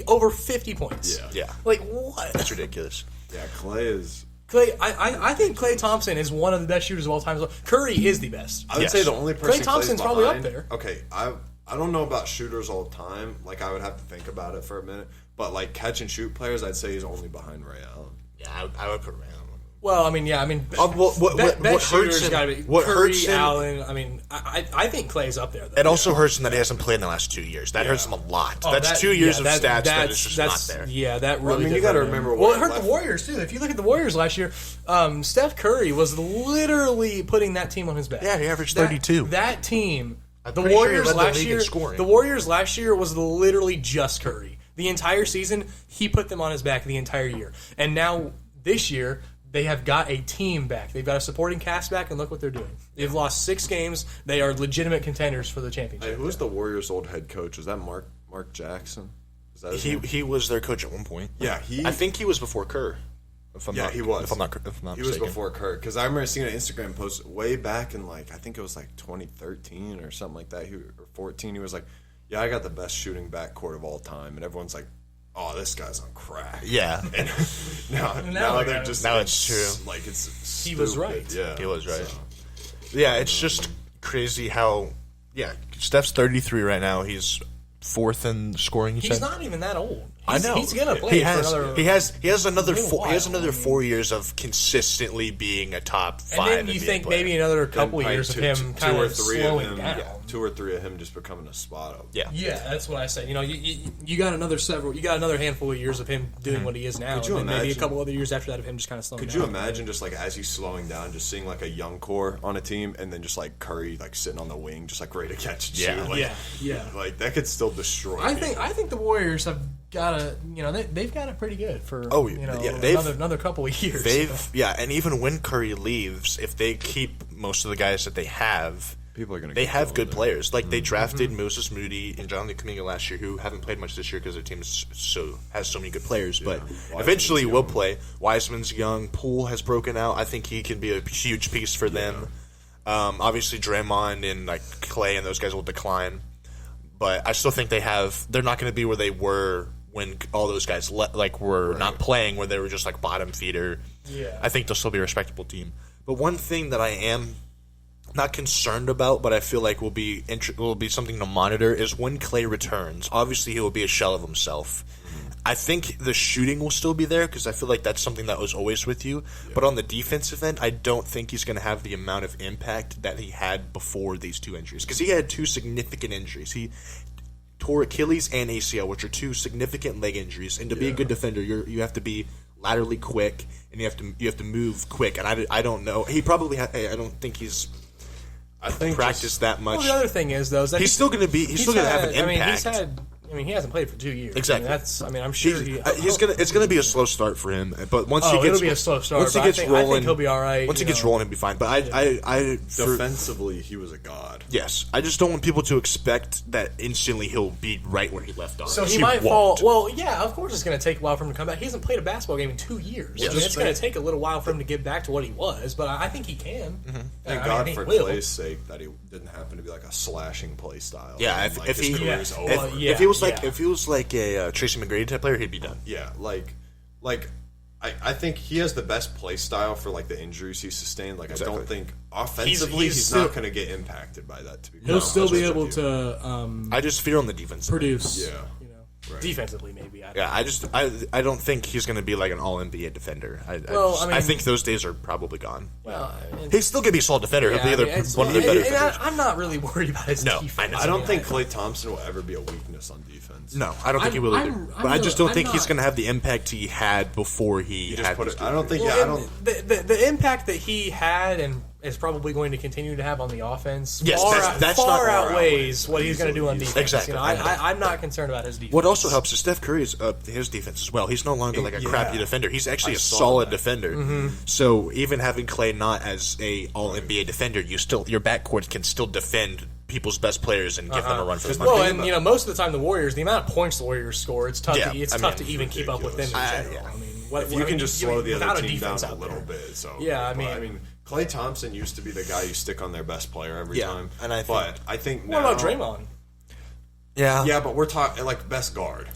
over 50 points. Yeah. Yeah. Like, what? That's ridiculous. Yeah, Clay is. Klay, I think Klay Thompson is one of the best shooters of all time. as well. Curry is the best. I would Yes. say the only person Klay Thompson's Clay's probably up behind- there. Okay, I don't know about shooters all the time. Like, I would have to think about it for a minute. But like catch and shoot players, I'd say he's only behind Ray Allen. Yeah, I would put Ray Well, I mean, what hurts him? What Curry, hurts him? Allen. I mean, I think Clay's up there. Though. It also hurts him that he hasn't played in the last 2 years. That hurts him a lot. That's 2 years of stats that is just not there. Yeah, that really. I mean, you got to remember. Well, it hurt the Warriors too. If you look at the Warriors last year, Steph Curry was literally putting that team on his back. Yeah, he averaged 32. That team, the pretty sure he Warriors led the last league in year. scoring. The Warriors last year was literally just Curry. The entire season, he put them on his back the entire year, and now this year. They have got a team back. They've got a supporting cast back, and look what they're doing. They've lost 6 games. They are legitimate contenders for the championship. Hey, who's the Warriors' old head coach? Was that Mark Jackson? Is that his name? He was their coach at one point. Yeah, I think he was before Kerr. He was. If I'm not He mistaken. was before Kerr, because I remember seeing an Instagram post way back in I think it was 2013 or something like that, or 14. He was like, "Yeah, I got the best shooting backcourt of all time," and everyone's like, "Oh, this guy's on crack." Yeah. And now they're just now it's true. Like it's He was stupid. right. Yeah, He was right. So, Yeah, it's just crazy how. Yeah, Steph's 33 right now. He's 4th in scoring. He's not even that old. I know. He's gonna play He has. for another. He has another little 4. He has while. another 4 years of consistently being a top 5. and then you NBA think player. maybe another couple then, years of two- him two kind or of three slowing of him, down. 2 or 3 of him just becoming a spot up. Yeah. Yeah, that's what I say. You know, you got another handful of years of him doing what he is now, Could you and then maybe a imagine- couple other years after that of him just kind of slowing Could down. you imagine just as he's slowing down, just seeing a young core on a team, and then just Curry sitting on the wing, just ready to catch and Yeah. shoot? Yeah. That could still destroy. I people. think the Warriors have got they've got it pretty good for they've- another couple of years. And even when Curry leaves, if they keep most of the guys that they have, People are gonna they keep have going good there. players. They drafted Moses Moody and Jonathan Kuminga last year, who haven't played much this year because their team has so many good players. But Wiseman's eventually will young. play. Wiseman's young. Poole has broken out. I think he can be a huge piece for them. Obviously, Draymond and Clay and those guys will decline, but I still think they're not going to be where they were when all those guys were not playing, where they were just bottom feeder. Yeah. I think they'll still be a respectable team. But one thing that I am not concerned about, but I feel will be something to monitor is when Clay returns. Obviously, he will be a shell of himself. I think the shooting will still be there because I feel that's something that was always with you. Yeah. But on the defensive end, I don't think he's going to have the amount of impact that he had before these 2 injuries, because he had 2 significant injuries. He tore Achilles and ACL, which are 2 significant leg injuries. And to be a good defender, you have to be laterally quick and you have to move quick. And I don't know. He probably I don't think he's practiced that much. Well, the other thing is though, is that he's still going to have an impact. He hasn't played for 2 years. Exactly. I'm sure it's going to be a slow start for him, but once he gets it'll be a slow start. Once he gets rolling, I think he'll be all right. Once he gets rolling, he'll be fine. But defensively, he was a god. Yes, I just don't want people to expect that instantly he'll be right where he left off. So he might fall. Well, yeah, of course it's going to take a while for him to come back. He hasn't played a basketball game in 2 years. Yes. It's going to take a little while for him to get back to what he was, but I think he can. Mm-hmm. Thank God for Clay's sake that he didn't happen to be a slashing play style. Yeah, and, if he was like a Tracy McGrady type player, he'd be done. Yeah, I think he has the best play style for the injuries he sustained. Exactly. I don't think offensively he's not going to get impacted by that. To be he'll still be able to. I just fear on the defense. Produce. Yeah. Right. Defensively, maybe. I don't think he's going to be an all NBA defender. I think those days are probably gone. Well, he's still going to be a solid defender. He'll be one of the better defenders. I'm not really worried about his defense. I don't think Klay Thompson will ever be a weakness on defense. No, I don't think he will either. But I just don't think he's going to have the impact he had before he had this. I don't think. The impact that he had and is probably going to continue to have on the offense. Yes, that's far not outweighs what he's going to do on defense. Exactly. I'm not concerned about his defense. What also helps is Steph Curry's his defense as well. He's no longer a crappy defender. He's actually a solid defender. Mm-hmm. So even having Klay not as a all NBA defender, your backcourt can still defend people's best players and give them a run for their money. Well, and most of the time the Warriors, the amount of points the Warriors score, it's tough. Tough to even keep up with them in general. If you can just slow the other team down a little bit. Klay Thompson used to be the guy you stick on their best player every time. And I think what about Draymond? Yeah, but we're talking best guard.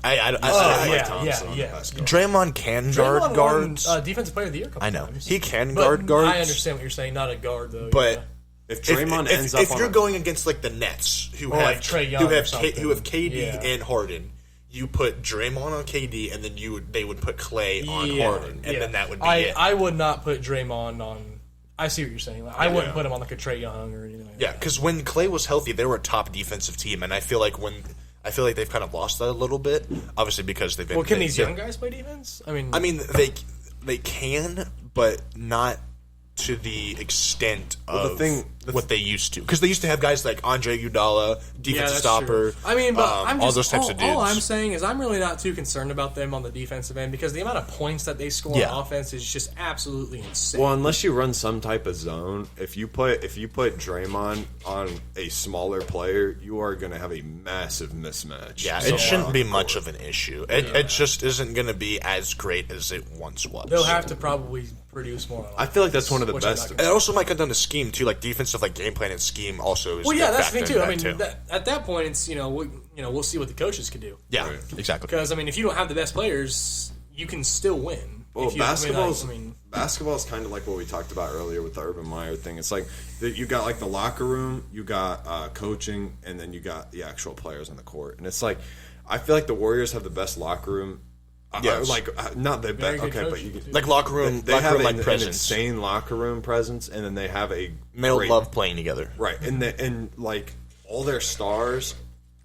Draymond can guard guards. Defensive player of the year. I know times. He can guard guards. I understand what you're saying. Not a guard though. But if Draymond ends up, if you're going against the Nets, who have Trae Young, who have KD and Harden, you put Draymond on KD, and then they would put Clay on Harden, and then that would be it. I would not put Draymond on. I see what you're saying. Like, I wouldn't put him on like a Trae Young or anything like that. Yeah, because when Clay was healthy, they were a top defensive team, and I feel like they've kind of lost that a little bit. Obviously, because they've been. Well, can these young guys play defense? I mean, they can, but not to the extent of what they used to. Because they used to have guys like Andre Iguodala, defensive stopper. True. I mean, but I'm just, all those types of dudes. All I'm saying is I'm really not too concerned about them on the defensive end because the amount of points that they score on offense is just absolutely insane. Well, unless you run some type of zone, if you put Draymond on a smaller player, you are going to have a massive mismatch. Yeah, it shouldn't be much of an issue. It just isn't going to be as great as it once was. They'll have to probably produce more. I feel like that's one of the best. It also might come down to scheme too, like defensive, like game plan and scheme. Also, is that's the thing too. I mean, at that point, it's we'll see what the coaches can do. Yeah, exactly. Because I mean, if you don't have the best players, you can still win. Well, basketball's kind of like what we talked about earlier with the Urban Meyer thing. It's like you got like the locker room, you got coaching, and then you got the actual players on the court. And it's like I feel like the Warriors have the best locker room. Yes. Not the best. Okay, coach. but you can, like locker room. They have like an insane locker room presence, and then they have a male love playing together. Right, and like all their stars,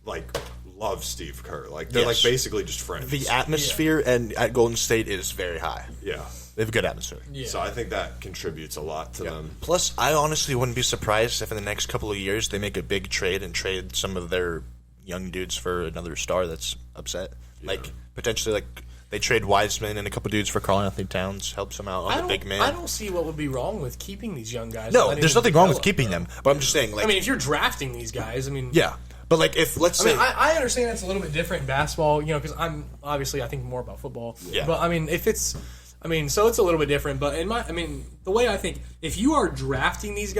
like love Steve Kerr. Like they're like basically just friends. The atmosphere and at Golden State is very high. Yeah. They have a good atmosphere. Yeah. So I think that contributes a lot to them. Plus, I honestly wouldn't be surprised if in the next couple of years they make a big trade and trade some of their young dudes for another star that's upset. Yeah. Like potentially like they trade Wiseman and a couple dudes for Karl Anthony Towns, helps them out on the big man. I don't see what would be wrong with keeping these young guys. No, there's nothing wrong with keeping them. But I'm just saying, like, I mean, if you're drafting these guys, I mean, yeah. But like, if let's say, I understand it's a little bit different in basketball, because I'm obviously I think more about football. Yeah. But I mean, so it's a little bit different. But the way I think, if you are drafting these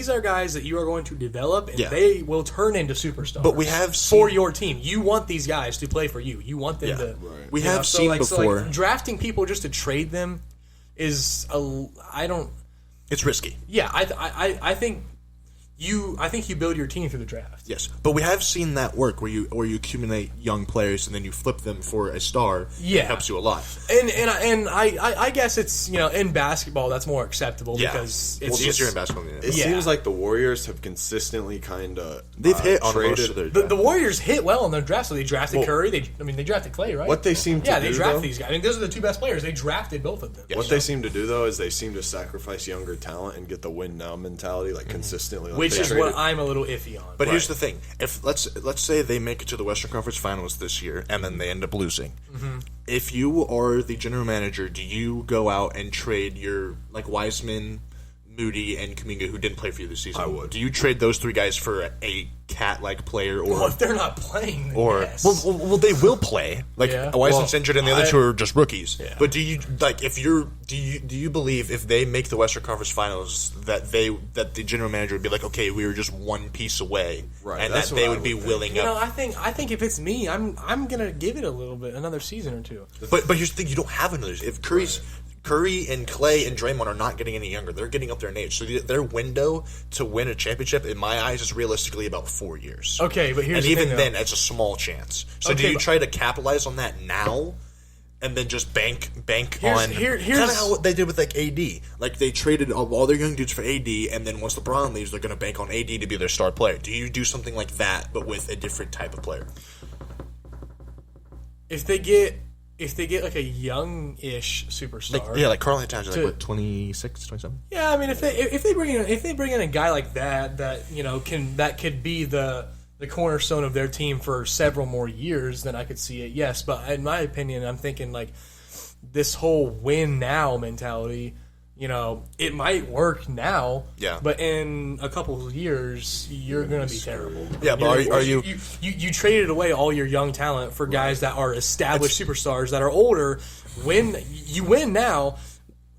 are guys that you are going to develop, and they will turn into superstars. But we have for your team. You want these guys to play for you. You want them to. Right. We have seen before. So drafting people just to trade them is It's risky. Yeah, I think you build your team through the draft. Yes, but we have seen that work where you accumulate young players and then you flip them for a star. Yeah, it helps you a lot. And I guess it's in basketball that's more acceptable because it's easier in basketball. It seems like the Warriors have consistently kind of they've hit on most of their the Warriors hit well in their draft. So they drafted Curry. They drafted Clay, right? What they seem to do, they drafted these guys. I mean, those are the two best players. They drafted both of them. Yes. What they seem to do though is they seem to sacrifice younger talent and get the win now mentality consistently. Which is what I'm a little iffy on. But here's the thing: if let's say they make it to the Western Conference Finals this year and then they end up losing, if you are the general manager, do you go out and trade your Wiseman, Moody, and Kuminga who didn't play for you this season? I would. Do you trade those three guys for a cat-like player, or if they're not playing, then yes. well, they will play. Wiseman's injured, and the other two are just rookies. Yeah. But do you believe if they make the Western Conference Finals that the general manager would be like, okay, we were just one piece away, right? And that they would be willing. I think if it's me, I'm gonna give it a little bit, another season or two. But here's the thing: you don't have another. If Curry and Clay and Draymond are not getting any younger. They're getting up there in age. So their window to win a championship, in my eyes, is realistically about 4 years. Okay, but here's the thing, even then, it's a small chance. So do you try to capitalize on that now and then just bank on kind of how they did with AD? Like they traded all their young dudes for AD, and then once LeBron leaves, they're going to bank on AD to be their star player. Do you do something like that, but with a different type of player? If they get like a young-ish superstar, like Karl Anthony Towns, 26, 27. Yeah, I mean, if they bring in a guy like that that could be the cornerstone of their team for several more years, then I could see it. Yes, but in my opinion, I'm thinking this whole win now mentality. It might work now, but in a couple of years, you're going to be terrible. Yeah, but are you... You traded away all your young talent for guys that are established superstars that are older. When you win now,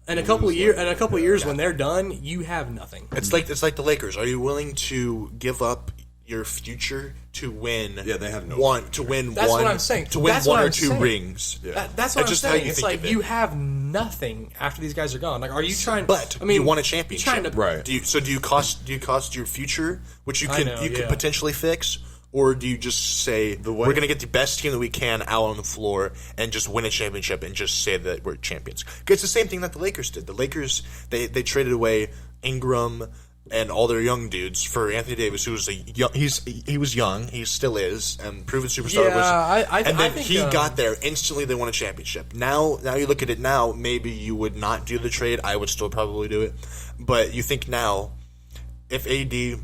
in a couple of years when they're done, you have nothing. It's like the Lakers. Are you willing to give up your future to win? Yeah, they have no one to win. That's one, what I'm saying. To win That's one what or I'm two saying. rings. Yeah. That's what I'm saying. It's like you have nothing after these guys are gone. Like, are you trying? But you want a championship, right? Do you cost your future, which you could potentially fix, Or do you just say, we're going to get the best team that we can out on the floor and just win a championship and just say that we're champions? Because it's the same thing that the Lakers did. The Lakers, they traded away Ingram and all their young dudes for Anthony Davis, who was he was young, he still is, and proven superstar. And then he got there instantly. They won a championship. Now you look at it now. Maybe you would not do the trade. I would still probably do it, but you think now, if AD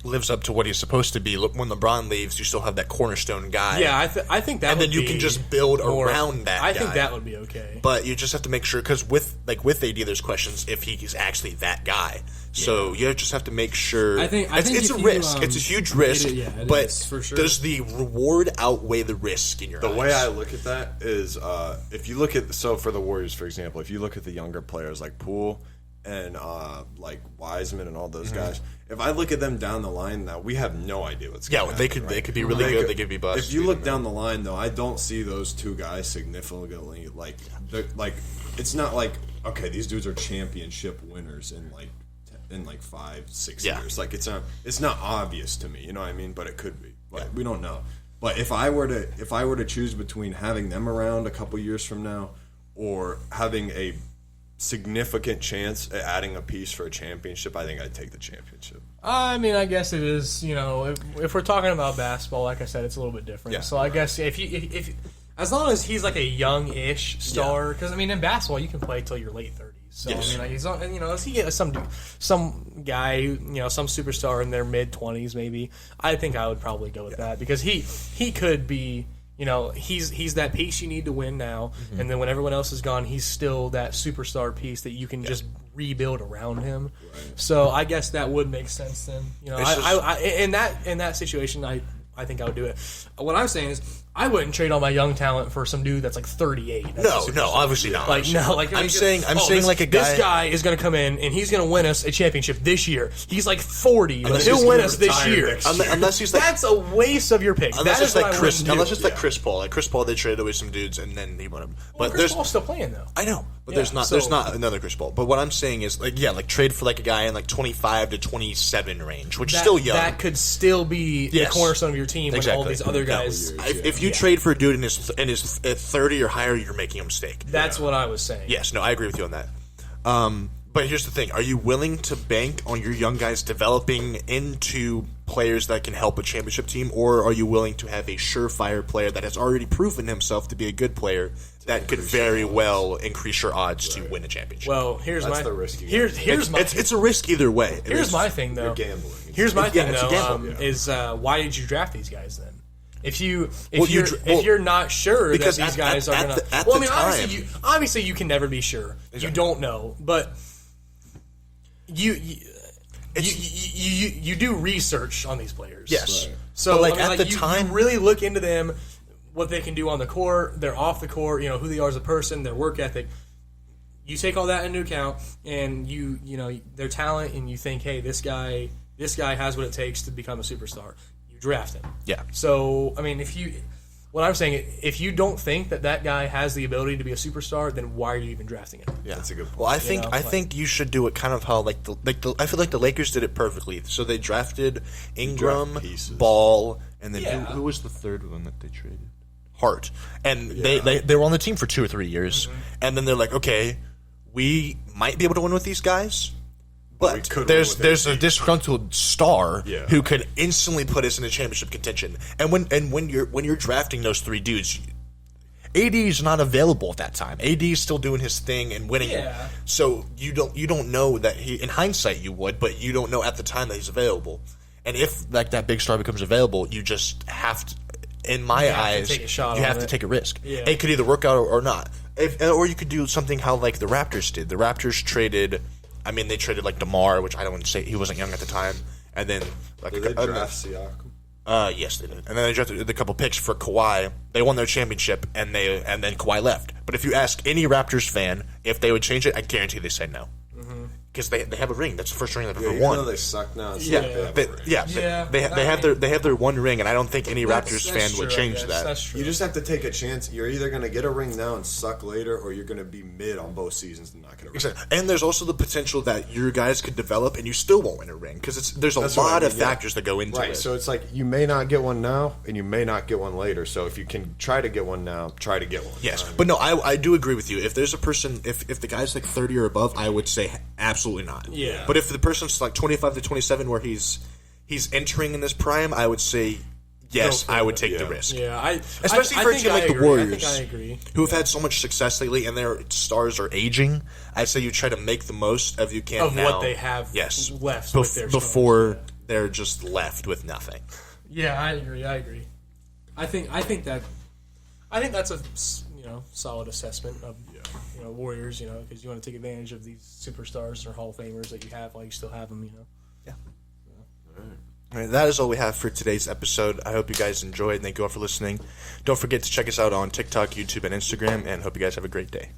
lives up to what he's supposed to be, when LeBron leaves, you still have that cornerstone guy. Yeah, I think that. And then you can just build around that. I think that would be okay. But you just have to make sure, because with AD, there's questions if he's actually that guy. So you just have to make sure. I think it's a risk. It's a huge risk. But is, for sure. Does the reward outweigh the risk in your eyes? The way I look at that is, if you look at for the Warriors, for example, if you look at the younger players like Poole and like Wiseman and all those guys, if I look at them down the line now, we have no idea what's going to happen. They could be really good. They could be bust. If you look down the line, though, I don't see those two guys significantly like it's not like, okay, these dudes are championship winners in 5-6 years. Like it's not obvious to me, you know what I mean? But it could be. But we don't know. But if I were to choose between having them around a couple years from now or having a significant chance at adding a piece for a championship, I think I'd take the championship. I mean, I guess it is. You know, if we're talking about basketball, like I said, it's a little bit different. Yeah. So I guess if as long as he's like a young-ish star, because I mean, in basketball you can play till your late 30s. So I mean, like he's on, you know, if he gets some guy, you know, some superstar in their mid 20s, maybe, I think I would probably go with that, because he could be. You know, he's that piece you need to win now, and then when everyone else is gone, he's still that superstar piece that you can just rebuild around him. Right. So I guess that would make sense then. You know, in that situation, I think I would do it. What I'm saying is, I wouldn't trade all my young talent for some dude that's like 38. No, obviously not. Like no, like I'm saying like a guy. This guy is going to come in and he's going to win us a championship this year. He's like 40, but he'll win us this year. Unless he's like, that's a waste of your pick. Unless it's like Chris Paul. Like Chris Paul, they traded away some dudes and then he won him. But Chris Paul's still playing though. I know, but there's not another Chris Paul. But what I'm saying is like trade for like a guy in like 25 to 27 range, which is still young. That could still be the cornerstone of your team when all these other guys. If you trade for a dude in his 30 or higher, you're making a mistake. That's what I was saying. Yes, no, I agree with you on that. But here's the thing: are you willing to bank on your young guys developing into players that can help a championship team, or are you willing to have a surefire player that has already proven himself to be a good player that could very well increase your odds to win a championship? Well, here's the risk. It's a risk either way. Here's my thing, though. You're gambling. Here's my thing, though. Is why did you draft these guys then? If you're not sure because that these guys are going to, well, I mean, obviously you can never be sure. Exactly. You don't know, but you do research on these players. Yes. Right. So but at the time, you really look into them, what they can do on the court, they're off the court, you know, who they are as a person, their work ethic. You take all that into account, and you know their talent, and you think, hey, this guy has what it takes to become a superstar. Draft him. Yeah. So, I mean, what I'm saying, if you don't think that guy has the ability to be a superstar, then why are you even drafting him? Yeah, that's a good point. Well, I think you should do it kind of how I feel like the Lakers did it perfectly. So they drafted Ingram, Ball, and then who was the third one that they traded? Hart. And they were on the team for 2 or 3 years, and then they're like, okay, we might be able to win with these guys. But there's a disgruntled star who could instantly put us in a championship contention. And when you're drafting those 3 dudes, AD is not available at that time. AD is still doing his thing and winning. Yeah. So you don't know that in hindsight you would, but you don't know at the time that he's available. And if like that big star becomes available, you just have to. In my eyes, you have to take a risk. Yeah. It could either work out or not. Or you could do something how like the Raptors did. The Raptors traded. I mean, they traded like DeMar, which I don't want to say he wasn't young at the time, and then like did they draft Siakam? Yes, they did. And then they drafted a couple picks for Kawhi. They won their championship, and then Kawhi left. But if you ask any Raptors fan if they would change it, I guarantee they say no. Mm-hmm. because they have a ring. That's the first ring they've ever even won. though they suck now. It's Yeah, like they have they, a ring. yeah, they have their one ring, and I don't think any Raptors fan would change that. That's true. You just have to take a chance. You're either going to get a ring now and suck later, or you're going to be mid on both seasons and not get a ring. Exactly. And there's also the potential that your guys could develop, and you still won't win a ring because there's a That's what I lot mean, of yeah. factors that go into Right, it. so it's like you may not get one now, and you may not get one later. So if you can try to get one now, try to get one. Yes, You know what but no, I do agree with you. If there's a person, if the guy's like 30 or above, I would say absolutely not. Yeah. But if the person's like 25 to 27, where he's entering in his prime, I would say yes, I would take the risk. Yeah, Especially I for a think team like I the agree. Warriors, I think I agree. who have had so much success lately, and their stars are aging. I'd say you try to make the most of you can Of now. what they have left with their before they're just left with nothing. Yeah, I agree. I think that's a solid assessment of Warriors. Because you want to take advantage of these superstars or Hall of Famers that you have while you still have them. Yeah. All right, that is all we have for today's episode. I hope you guys enjoyed, and thank you all for listening. Don't forget to check us out on TikTok, YouTube, and Instagram, and hope you guys have a great day.